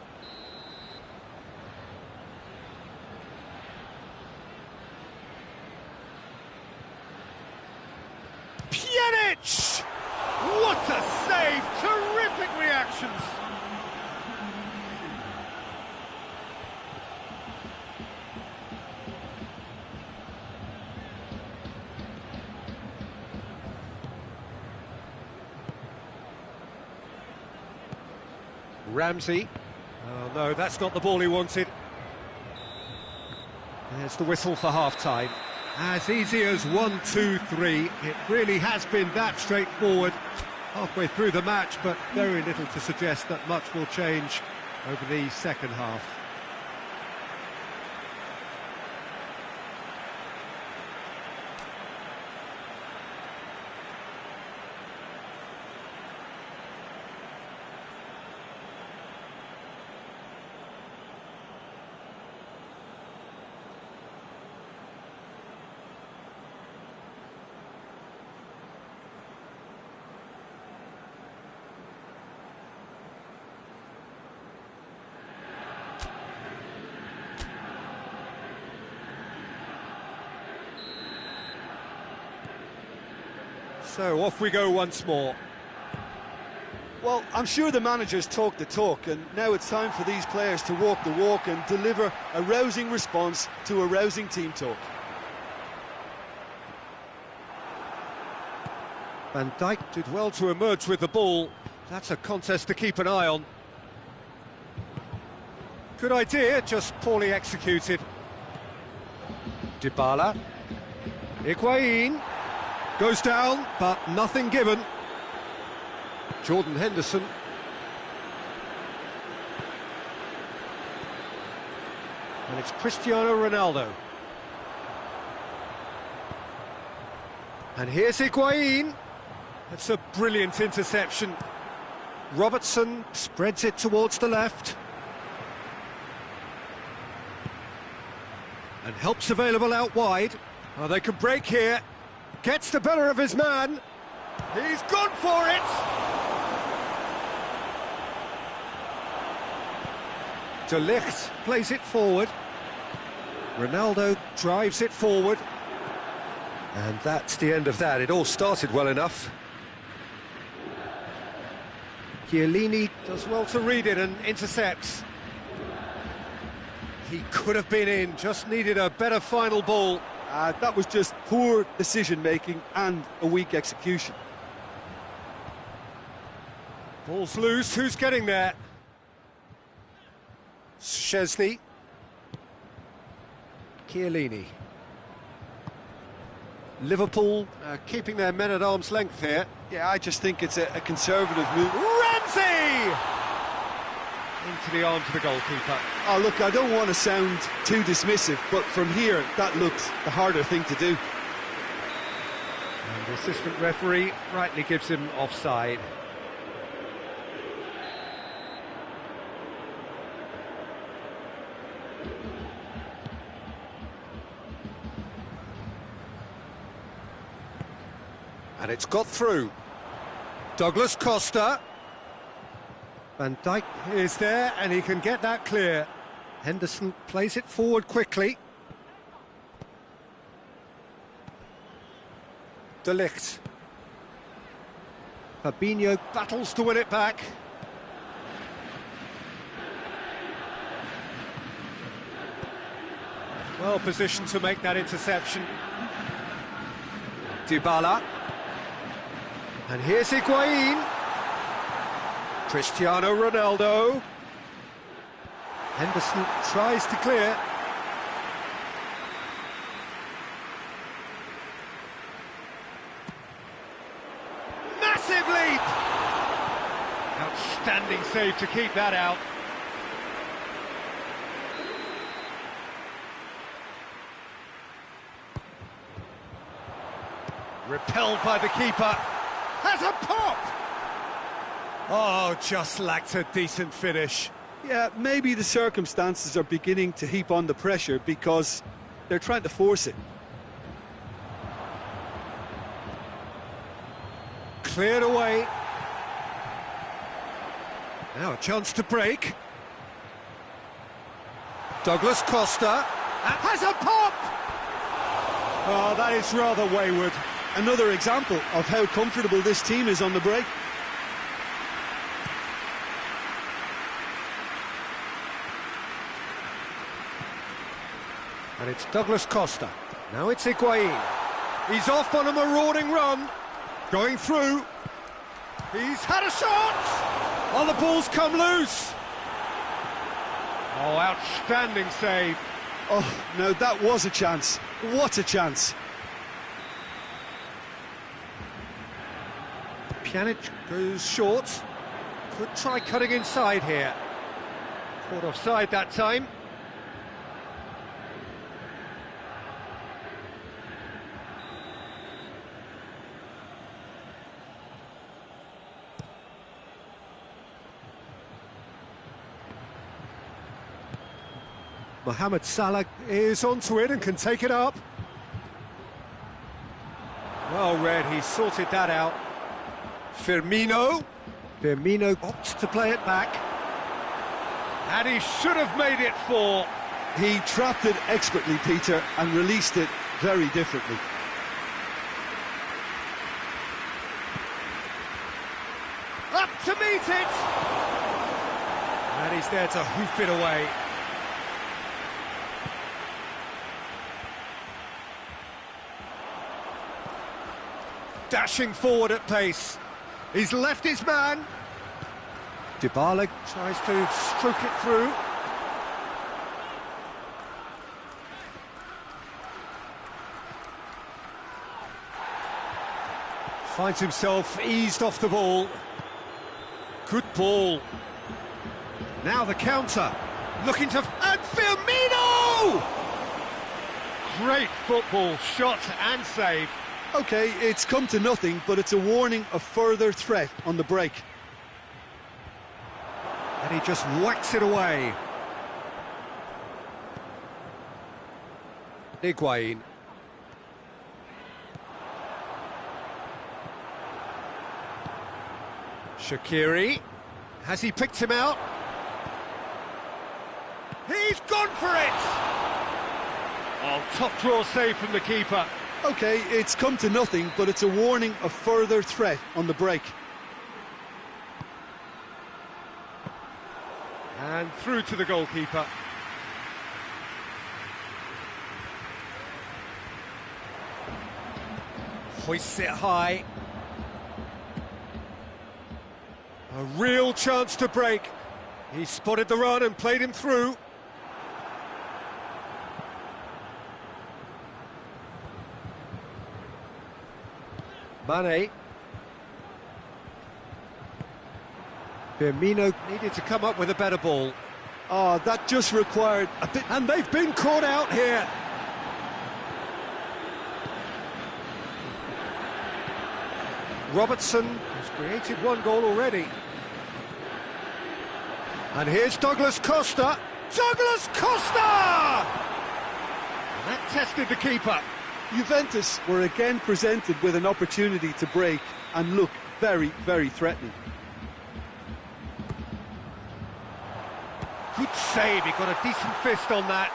Pjanic! What a save! Terrific reactions! Ramsey. Oh no, that's not the ball he wanted. There's the whistle for half-time. As easy as 1, 2, 3. It really has been that straightforward halfway through the match, but very little to suggest that much will change over the second half. So off we go once more. Well, I'm sure the managers talk the talk, and now it's time for these players to walk the walk and deliver a rousing response to a rousing team talk. Van Dijk did well to emerge with the ball. That's a contest to keep an eye on. Good idea, just poorly executed. Dybala. Higuain. Goes down, but nothing given. Jordan Henderson. And it's Cristiano Ronaldo. And here's Higuain. That's a brilliant interception. Robertson spreads it towards the left. And help's available out wide. Oh, they can break here. Gets the better of his man. He's gone for it! De Ligt plays it forward. Ronaldo drives it forward. And that's the end of that. It all started well enough. Chiellini does well to read it and intercepts. He could have been in, just needed a better final ball. That was just poor decision-making and a weak execution. Ball's loose, who's getting there? Szczesny. Chiellini. Liverpool keeping their men at arm's length here. Yeah, I just think it's a conservative move. Ramsey! Into the arms of the goalkeeper. Oh, look, I don't want to sound too dismissive, but from here, that looked the harder thing to do. And the assistant referee rightly gives him offside. And it's got through. Douglas Costa. Van Dijk is there, and he can get that clear. Henderson plays it forward quickly. De Ligt. Fabinho battles to win it back. Well positioned to make that interception. Dybala. And here's Higuain. Cristiano Ronaldo. Henderson tries to clear. Massive leap! Outstanding save to keep that out. Repelled by the keeper. Has a pop! Oh, just lacked a decent finish. Yeah, maybe the circumstances are beginning to heap on the pressure because they're trying to force it. Cleared away. Now a chance to break. Douglas Costa. Has a pop! Oh, that is rather wayward. Another example of how comfortable this team is on the break. And it's Douglas Costa. Now it's Higuain. He's off on a marauding run. Going through. He's had a shot! Oh, the ball's come loose. Oh, outstanding save. Oh, no, that was a chance. What a chance. Pjanic goes short. Could try cutting inside here. Caught offside that time. Mohamed Salah is onto it and can take it up. Well read, he sorted that out. Firmino opts to play it back. And he should have made it 4. He trapped it expertly, Peter, and released it very differently. there to hoof it away. Dashing forward at pace. He's left his man. Dybala tries to stroke it through. Finds himself eased off the ball. Good ball. Now the counter. Looking to... And Firmino! Great football, shot and save. OK, it's come to nothing, but it's a warning of further threat on the break. And he just whacks it away. Higuain. Shaqiri. Has he picked him out? He's gone for it! Oh, top draw save from the keeper. OK, it's come to nothing, but it's a warning of further threat on the break. And through to the goalkeeper. Hoists it high. A real chance to break. He spotted the run and played him through. Mane. Firmino needed to come up with a better ball. Oh, that just required a bit... And they've been caught out here. Robertson has created one goal already. And here's Douglas Costa. Douglas Costa! And that tested the keeper. Juventus were again presented with an opportunity to break and look very, very threatening. Good save, he got a decent fist on that.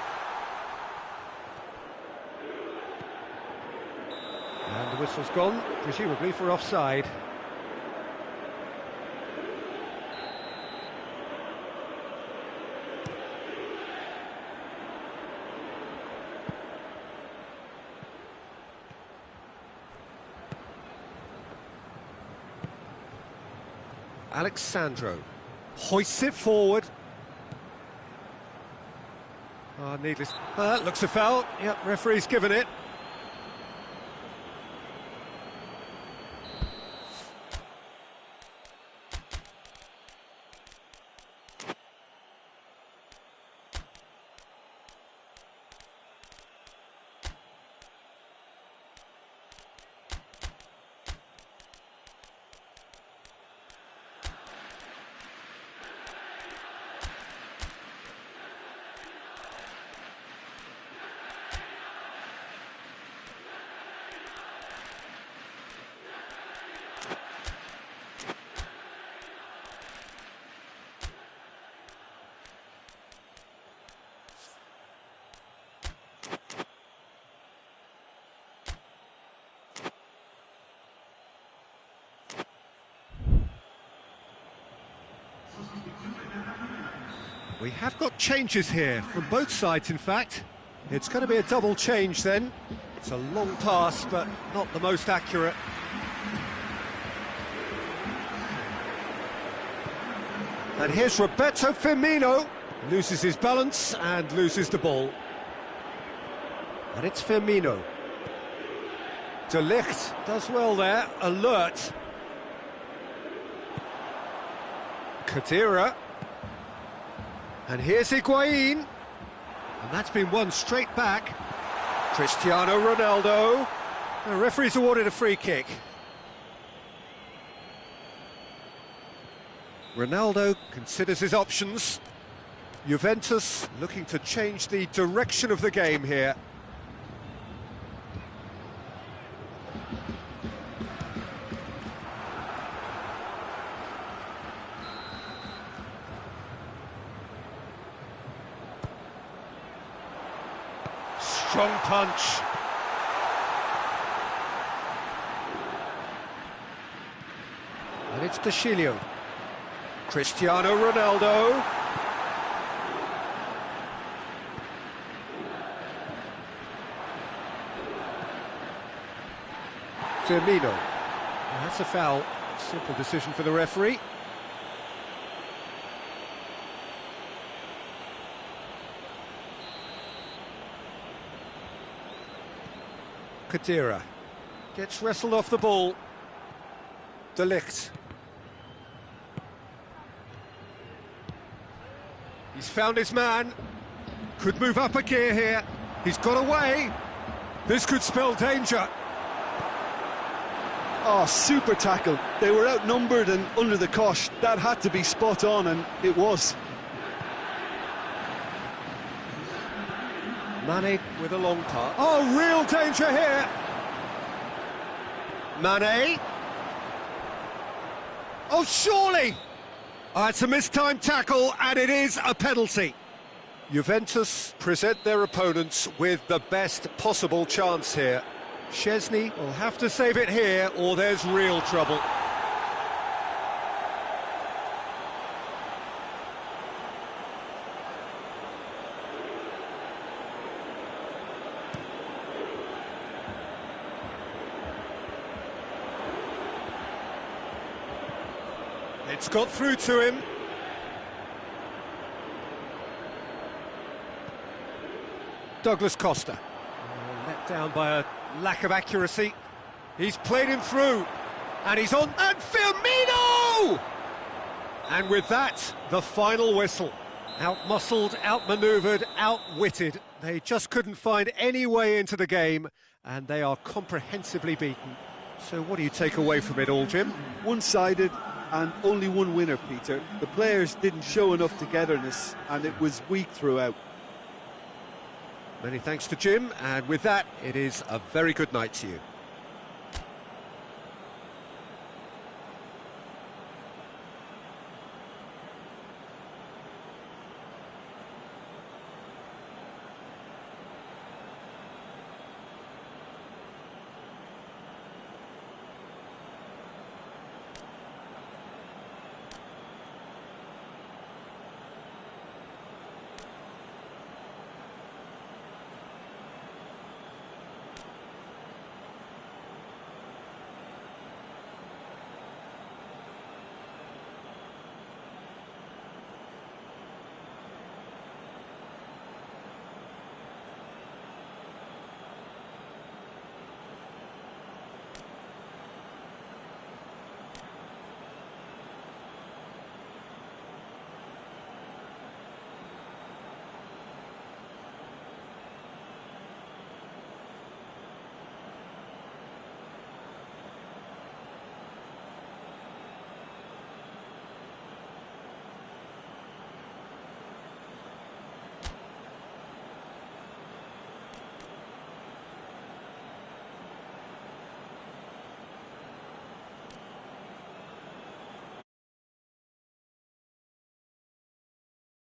And the whistle's gone, presumably for offside. Alexandro hoists it forward. Oh, needless. That looks a foul. Yep, referee's given it. We have got changes here, from both sides in fact. It's going to be a double change then. It's a long pass, but not the most accurate. And here's Roberto Firmino. Loses his balance and loses the ball. And it's Firmino. De Ligt does well there, alert. Khedira. And here's Higuain. And that's been won straight back. Cristiano Ronaldo. The referee's awarded a free kick. Ronaldo considers his options. Juventus looking to change the direction of the game here. Strong punch. And it's De Chilio. Cristiano Ronaldo. Firmino. Well, that's a foul. Simple decision for the referee. Kadira gets wrestled off the ball. De Ligt. He's found his man. Could move up a gear here. He's got away. This could spell danger. Oh, super tackle. They were outnumbered and under the cosh. That had to be spot on, and it was. Mane with a long pass. Oh, real danger here. Mane. Oh, surely. Oh, it's a mistimed tackle, and it is a penalty. Juventus present their opponents with the best possible chance here. Szczesny will have to save it here, or there's real trouble. It's got through to him. Douglas Costa. Let down by a lack of accuracy. He's played him through. And he's on. And Firmino! And with that, the final whistle. Out-muscled, out-manoeuvred, outwitted. They just couldn't find any way into the game. And they are comprehensively beaten. So what do you take away from it all, Jim? One-sided and only one winner, Peter. The players didn't show enough togetherness, and it was weak throughout. Many thanks to Jim, and with that, it is a very good night to you.